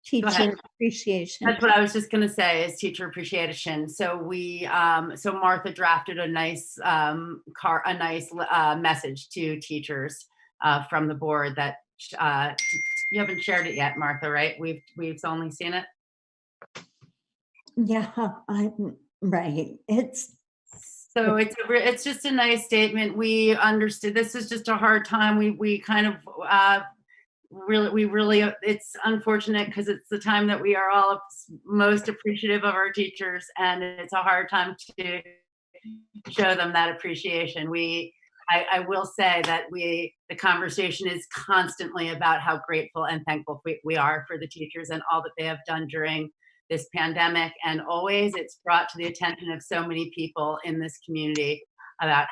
teacher appreciation? That's what I was just going to say, is teacher appreciation. So we, so Martha drafted a nice message to teachers from the board that you haven't shared it yet, Martha, right? We've only seen it. Yeah, I'm right. So it's just a nice statement. We understood this is just a hard time. We kind of really it's unfortunate because it's the time that we are all most appreciative of our teachers, and it's a hard time to show them that appreciation. I will say that the conversation is constantly about how grateful and thankful we are for the teachers and all that they have done during this pandemic, and always it's brought to the attention of so many people in this community about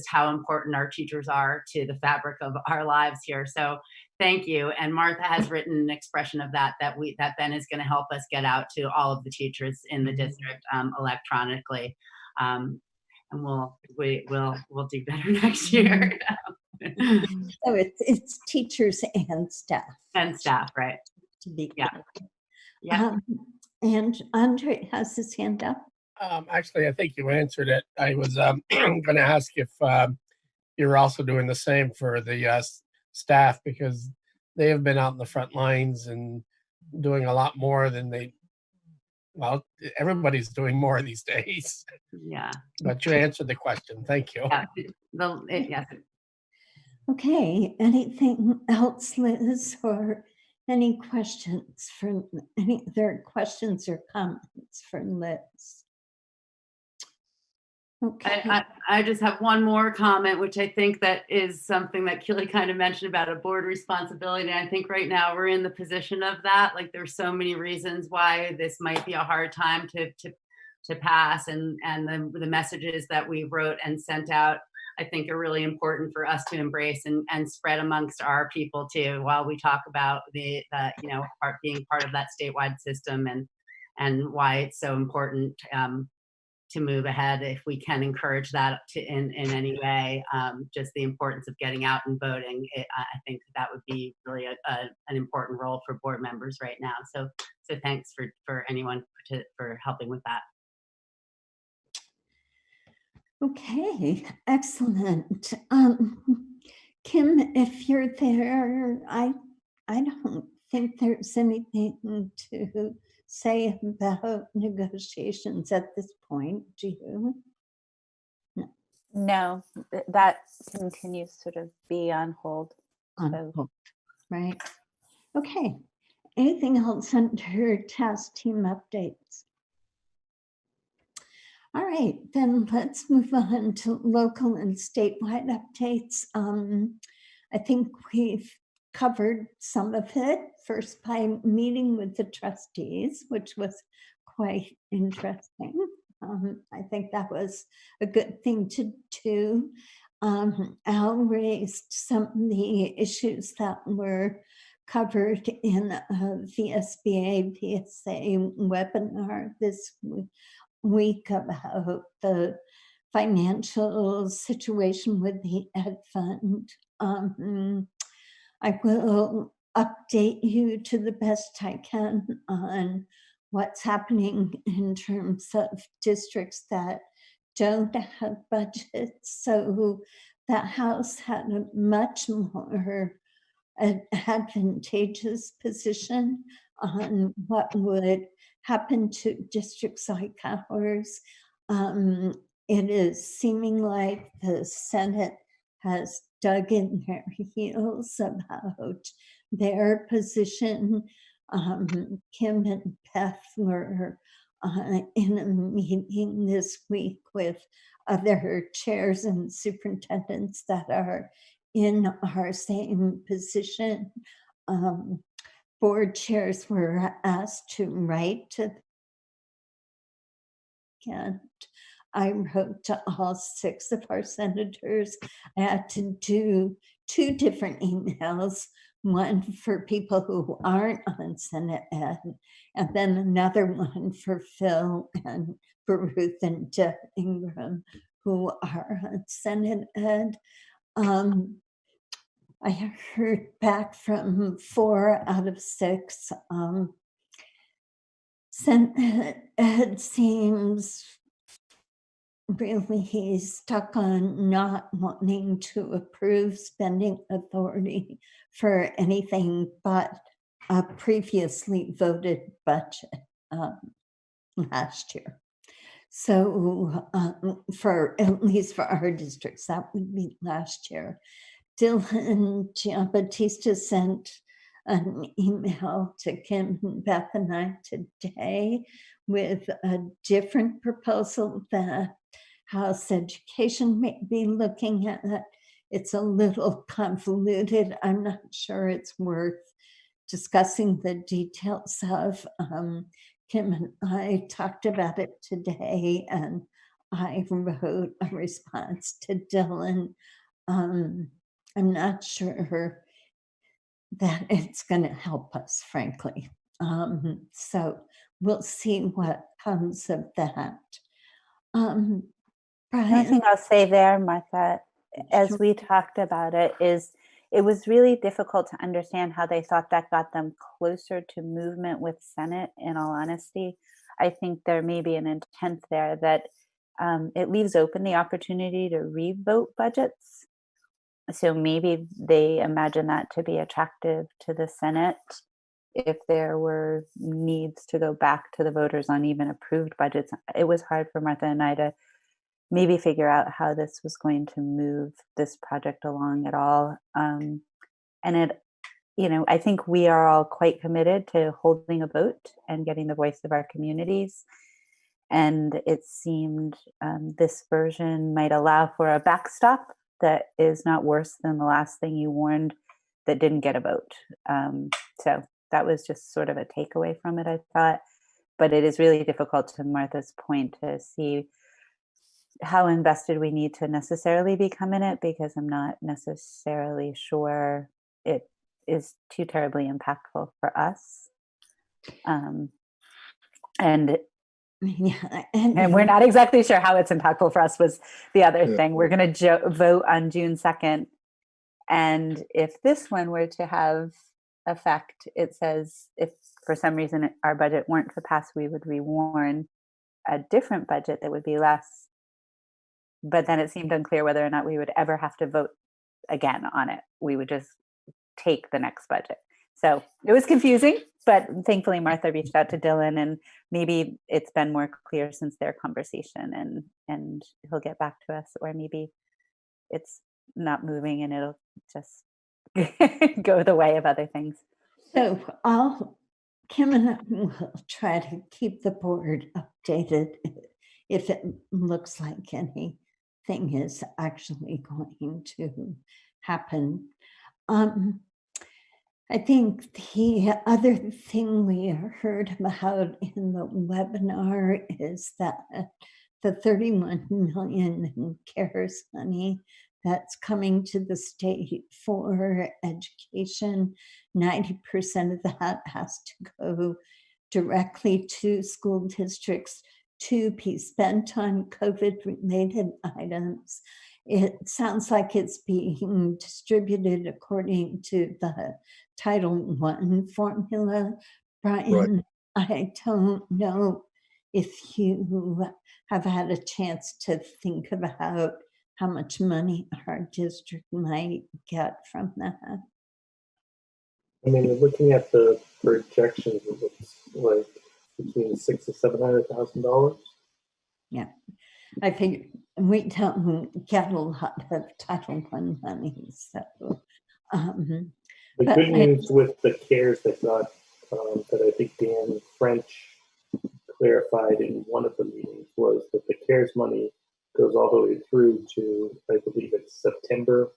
how important our teachers are to the fabric of our lives here. So thank you. And Martha has written an expression of that Ben is going to help us get out to all of the teachers in the district electronically. And we'll do better next year. So it's teachers and staff. And staff, right? To be clear. Yeah. And Andre has his hand up. Actually, I think you answered it. I was going to ask if you're also doing the same for the staff, because they have been out in the front lines and doing a lot more than everybody's doing more these days. Yeah. But you answered the question. Thank you. Yeah. Okay. Anything else, Liz, or any questions from questions or comments from Liz? Okay. I just have one more comment, which I think that is something that Keely kind of mentioned about a board responsibility. And I think right now we're in the position of that. Like, there's so many reasons why this might be a hard time to pass, and the messages that we wrote and sent out I think are really important for us to embrace and spread amongst our people too, while we talk about the being part of that statewide system and why it's so important to move ahead. If we can encourage that in any way, just the importance of getting out and voting, I think that would be really an important role for board members right now. So thanks for anyone for helping with that. Okay, excellent. Kim, if you're there, I don't think there's anything to say about negotiations at this point. Do you? No, that continues to sort of be on hold. On hold, right? Okay. Anything else under task team updates? All right, then let's move on to local and statewide updates. I think we've covered some of it, first by meeting with the trustees, which was quite interesting. I think that was a good thing to do. Al raised some of the issues that were covered in the VSBA PSA webinar this week about the financial situation with the Ed Fund. I will update you to the best I can on what's happening in terms of districts that don't have budgets. So the House had a much more advantageous position on what would happen to districts like ours. It is seeming like the Senate has dug in their heels about their position. Kim and Beth were in a meeting this week with other chairs and superintendents that are in our same position. Board chairs were asked to write to and I wrote to all 6 of our senators. I had to do 2 different emails, one for people who aren't on Senate Ed, and then another one for Phil and for Ruth and Deb Ingram, who are on Senate Ed. I heard back from 4 out of 6. Senate Ed seems really stuck on not wanting to approve spending authority for anything but a previously voted budget last year. So for at least for our districts, that would be last year. Dylan Giambattista sent an email to Kim, Beth, and I today with a different proposal that House Education may be looking at. It's a little convoluted. I'm not sure it's worth discussing the details of. Kim and I talked about it today, and I wrote a response to Dylan. I'm not sure that it's going to help us, frankly. So we'll see what comes of that. The only thing I'll say there, Martha, as Sure. we talked about it, is it was really difficult to understand how they thought that got them closer to movement with Senate, in all honesty. I think there may be an intent there that it leaves open the opportunity to revote budgets. So maybe they imagine that to be attractive to the Senate if there were needs to go back to the voters on even approved budgets. It was hard for Martha and I to maybe figure out how this was going to move this project along at all. And it, I think we are all quite committed to holding a vote and getting the voice of our communities. And it seemed this version might allow for a backstop that is not worse than the last thing you warned that didn't get a vote. So that was just sort of a takeaway from it, I thought. But it is really difficult, to Martha's point, to see how invested we need to necessarily become in it, because I'm not necessarily sure it is too terribly impactful for us. And Yeah, we're not exactly sure how it's impactful for us was the other thing. We're going to vote on June 2nd. And if this one were to have effect, it says if for some reason our budget weren't to pass, we would rewarn a different budget that would be less. But then it seemed unclear whether or not we would ever have to vote again on it. We would just take the next budget. So it was confusing, but thankfully Martha reached out to Dylan, and maybe it's been more clear since their conversation, and he'll get back to us, or maybe it's not moving and it'll just go the way of other things. So Kim and I will try to keep the board updated if it looks like anything is actually going to happen. I think the other thing we heard about in the webinar is that the $31 million in CARES money that's coming to the state for education, 90% of that has to go directly to school districts to be spent on COVID-related items. It sounds like it's being distributed according to the Title I formula. Brian, I don't know if you have had a chance to think about how much money our district might get from that. I mean, looking at the projections, it looks like between $600,000 and $700,000. Yeah, I think we don't get a lot of Title I money, so. The good news with the CARES that got, that I think Dan French clarified in one of the meetings, was that the CARES money goes all the way through to, I believe it's September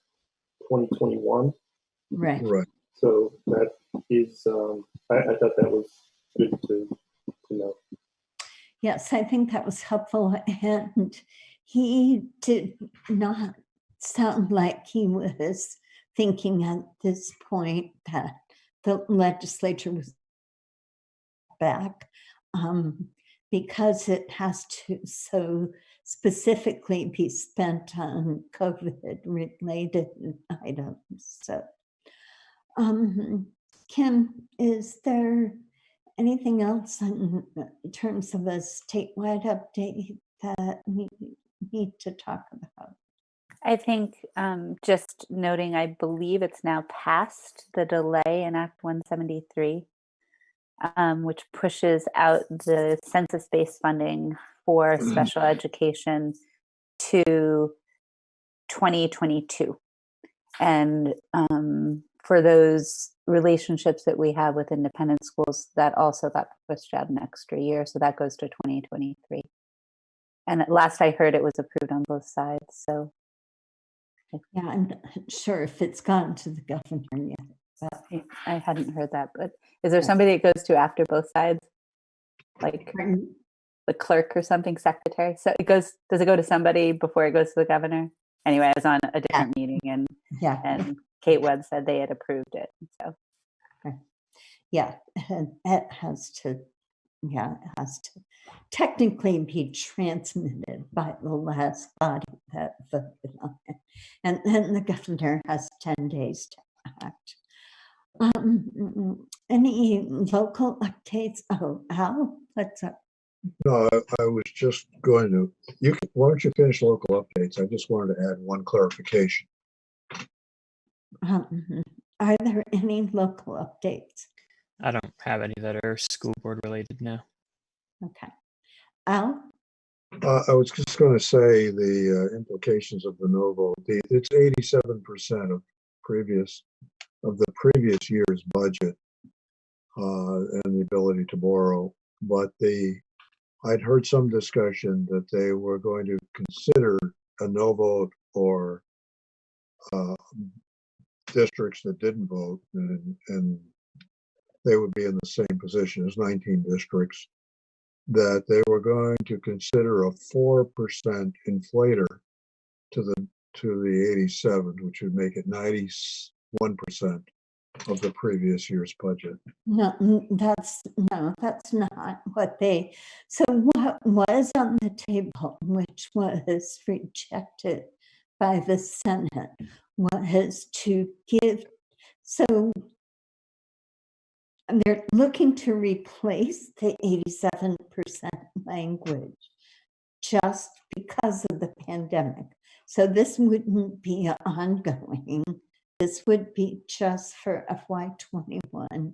2021. Right. So that is, I thought that was good to know. Yes, I think that was helpful. And he did not sound like he was thinking at this point that the legislature was back, because it has to so specifically be spent on COVID-related items. So, Kim, is there anything else in terms of a statewide update that we need to talk about? I think just noting, I believe it's now past the delay in Act 173, which pushes out the census-based funding for special education to 2022. And for those relationships that we have with independent schools, that also got pushed out an extra year. So that goes to 2023. And at last I heard, it was approved on both sides. So yeah, I'm not sure if it's gone to the governor yet. But I hadn't heard that. But is there somebody it goes to after both sides? Like the clerk or something, secretary? So it goes, does it go to somebody before it goes to the governor? Anyway, I was on a different meeting, and Kate Webb said they had approved it. So yeah, it has to technically be transmitted by the last body that voted on it. And then the governor has 10 days to act. Any local updates? Oh, Al, what's up? No, I was just going to, why don't you finish local updates? I just wanted to add one clarification. Are there any local updates? I don't have any that are school board related now. Okay. Al? I was just going to say the implications of the no vote. It's 87% of the previous year's budget and the ability to borrow. But I'd heard some discussion that they were going to consider a no vote or districts that didn't vote, and they would be in the same position as 19 districts. that they were going to consider a 4% inflator to the 87, which would make it 91% of the previous year's budget. No, that's not what they, so what was on the table, which was rejected by the Senate, was to give, so they're looking to replace the 87% language just because of the pandemic. So this wouldn't be ongoing. This would be just for FY21.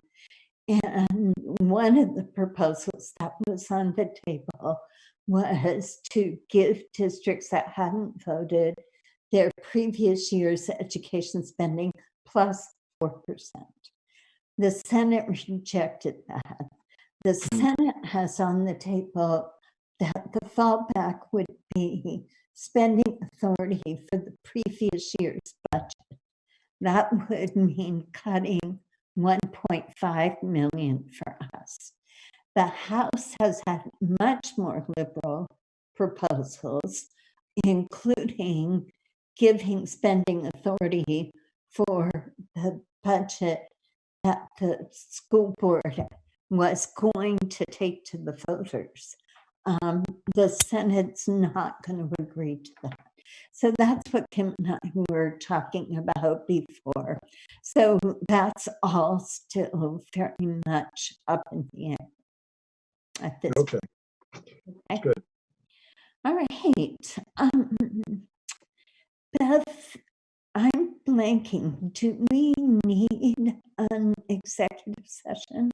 And one of the proposals that was on the table was to give districts that hadn't voted their previous year's education spending plus 4%. The Senate rejected that. The Senate has on the table that the fallback would be spending authority for the previous year's budget. That would mean cutting 1.5 million for us. The House has had much more liberal proposals, including giving spending authority for the budget that the school board was going to take to the voters. The Senate's not going to agree to that. So that's what Kim and I were talking about before. So that's all still very much up in the air at this Okay. point. Okay. Good. All right. Beth, I'm blanking. Do we need an executive session?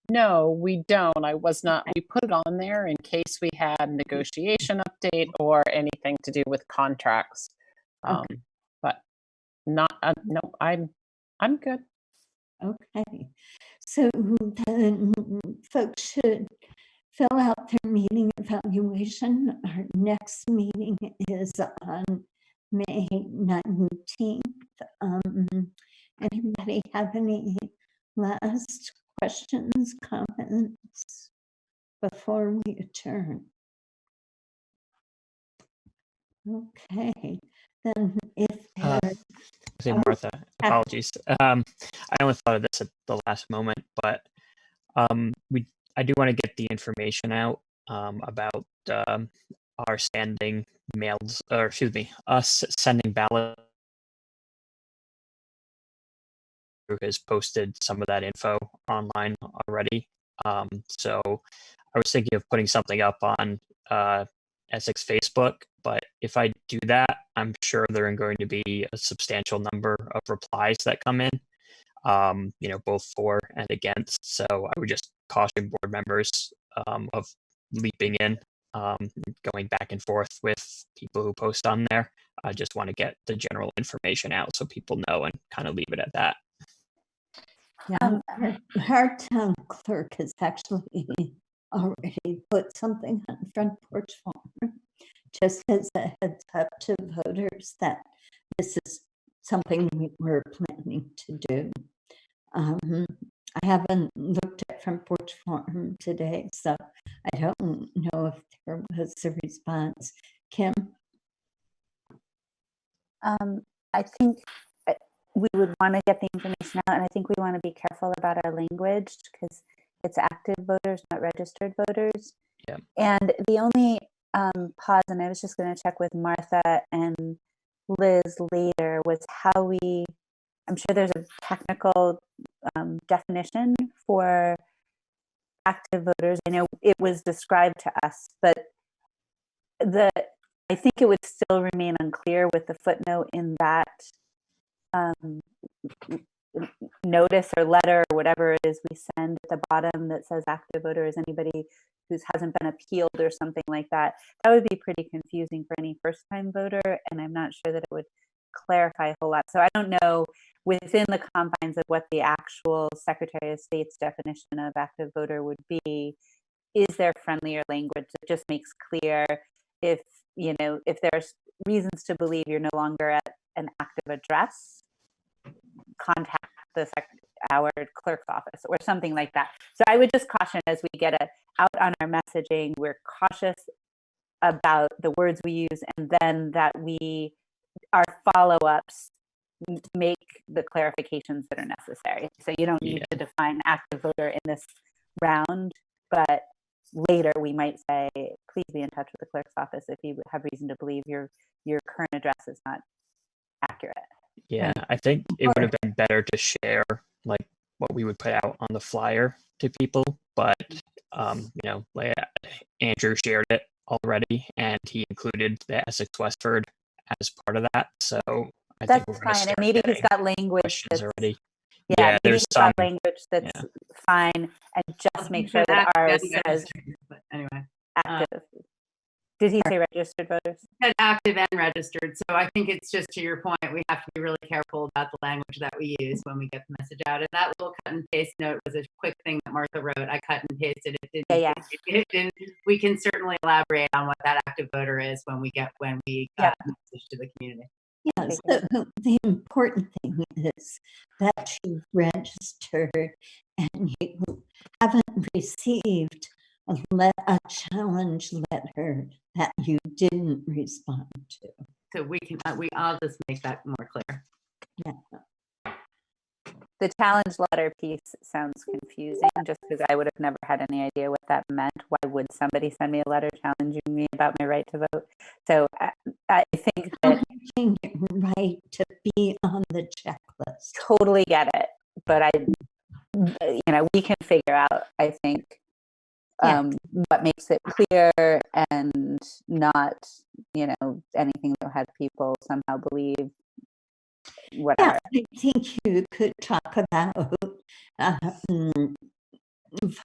No, we don't. We put it on there in case we had negotiation update or anything to do with contracts. Okay. But not, no, I'm good. Okay. So then folks should fill out their meeting evaluation. Our next meeting is on May 19th. Anybody have any last questions, comments before we adjourn? Okay, then if Say Martha, apologies. I only thought of this at the last moment, but I do want to get the information out about our standing mails, or excuse me, us sending ballot. Who has posted some of that info online already. So I was thinking of putting something up on Essex Facebook, but if I do that, I'm sure there are going to be a substantial number of replies that come in, both for and against. So I would just caution board members of leaping in, going back and forth with people who post on there. I just want to get the general information out so people know and kind of leave it at that. Yeah, our town clerk has actually already put something on Front Porch Forum, just as a heads up to voters that this is something we were planning to do. I haven't looked at Front Porch Forum today, so I don't know if there was a response. Kim? I think we would want to get the information out, and I think we want to be careful about our language because it's active voters, not registered voters. Yeah. And the only pause, and I was just going to check with Martha and Liz later, was how I'm sure there's a technical definition for active voters. I know it was described to us, but I think it would still remain unclear with the footnote in that notice or letter or whatever it is we send at the bottom that says active voter is anybody who hasn't been appealed or something like that. That would be pretty confusing for any first-time voter, and I'm not sure that it would clarify a whole lot. So I don't know within the confines of what the actual Secretary of State's definition of active voter would be. Is there friendlier language that just makes clear if there's reasons to believe you're no longer at an active address, contact the Howard clerk's office or something like that. So I would just caution as we get out on our messaging, we're cautious about the words we use, and then that our follow-ups make the clarifications that are necessary. So you don't need to define active voter in this round, but later we might say, please be in touch with the clerk's office if you have reason to believe your current address is not accurate. Yeah, I think it would have been better to share like what we would put out on the flyer to people, but like Andrew shared it already, and he included the Essex Westford as part of that. So I think we're That's fine, and maybe he's got language that's already. Yeah, there's he's some got language that's fine, and just make sure that ours says But anyway, active. Did he say registered voters? said active and registered. So I think it's just to your point, we have to be really careful about the language that we use when we get the message out. And that little cut and paste note was a quick thing that Martha wrote. I cut and pasted it. It didn't. We can certainly elaborate on what that active voter is when we get a message to the community. Yes, the important thing is that you've registered and you haven't received a challenge letter that you didn't respond to. So I'll just make that more clear. Yeah. The challenge letter piece sounds confusing just because I would have never had any idea what that meant. Why would somebody send me a letter challenging me about my right to vote? So I think that right to be on the checklist. Totally get it. But we can figure out, I think, what makes it clear and not, anything that had people somehow believe whatever. Yeah, I think you could talk about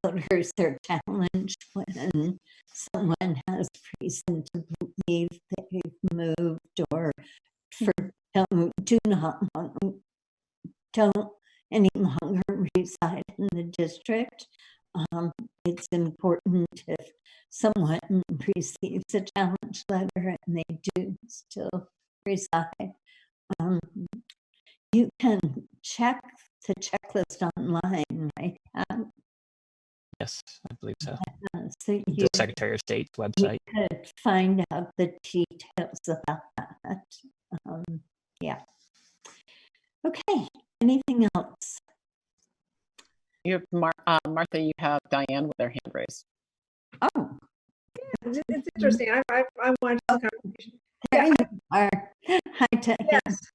voters are challenged when someone has reason to believe they've moved or don't any longer reside in the district. It's important if someone receives a challenge letter and they do still reside. You can check the checklist online, right? Yes, I believe so. So The Secretary of State's website. You could find out the details about that. Yeah. Okay. Anything else? You have Martha. You have Diane with their hand raised. Oh, yeah, it's interesting. I wanted the conversation. There you are. Hi, Diane. Yes.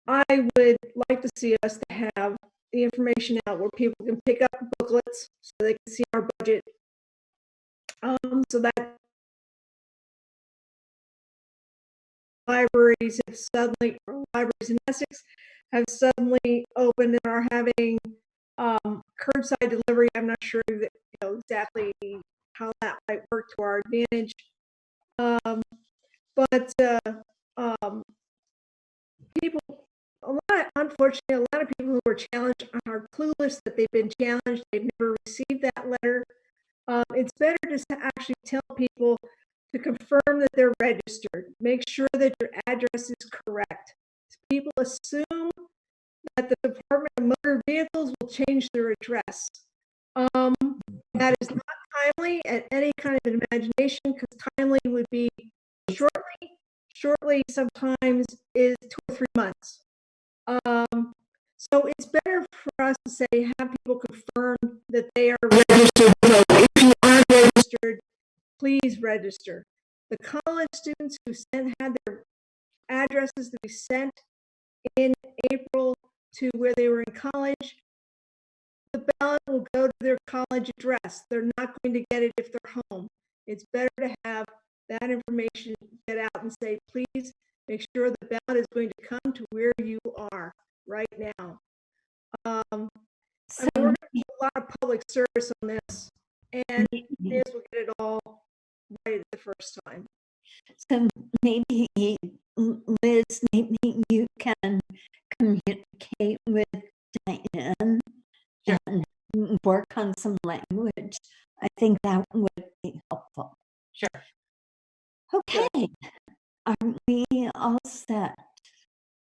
I would like to see us to have the information out where people can pick up booklets so they can see our budget. So that libraries in Essex have suddenly opened and are having curbside delivery. I'm not sure that exactly how that might work to our advantage. But people, unfortunately, a lot of people who were challenged are clueless that they've been challenged. They've never received that letter. It's better to actually tell people to confirm that they're registered. Make sure that your address is correct. People assume that the Department of Motor Vehicles will change their address. That is not timely at any kind of imagination, because timely would be shortly sometimes is 2 or 3 months. So it's better for us to say, have people confirm that they are registered. So if you are registered, please register. The college students who had their addresses to be sent in April to where they were in college, the ballot will go to their college address. They're not going to get it if they're home. It's better to have that information get out and say, please make sure the ballot is going to come to where you are right now. We're going to do a lot of public service on this, and we'll get it all right the first time. So maybe, Liz, maybe you can communicate with Diane and work on some language. I think that would be helpful. Sure. Okay. Are we all set?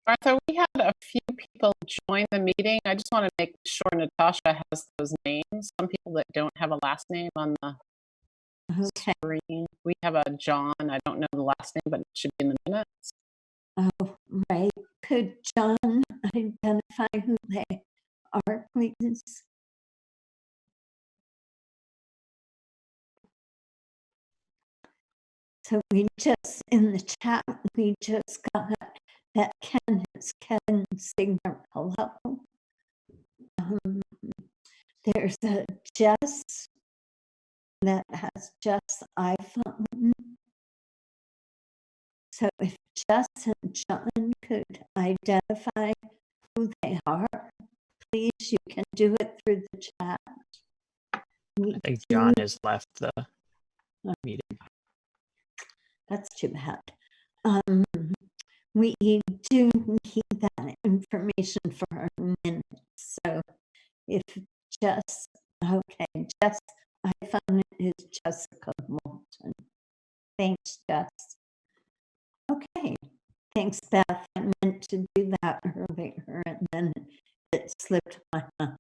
Martha, we had a few people join the meeting. I just want to make sure Natasha has those names. Some people that don't have a last name on the Okay. screen. We have a John. I don't know the last name, but it should be in the minutes. Oh, right. Could John identify who they are, please? So we just, in the chat, we just got that Ken is Ken Signer. Hello. There's a Jess that has Jess iPhone. So if Jess and John could identify who they are, please, you can do it through the chat. I think John has left the meeting. That's too bad. We do need that information for our minutes. So if Jess, okay, Jess, iPhone is Jessica Moulton. Thanks, Jess. Okay, thanks, Beth. I meant to do that earlier and then it slipped my mind.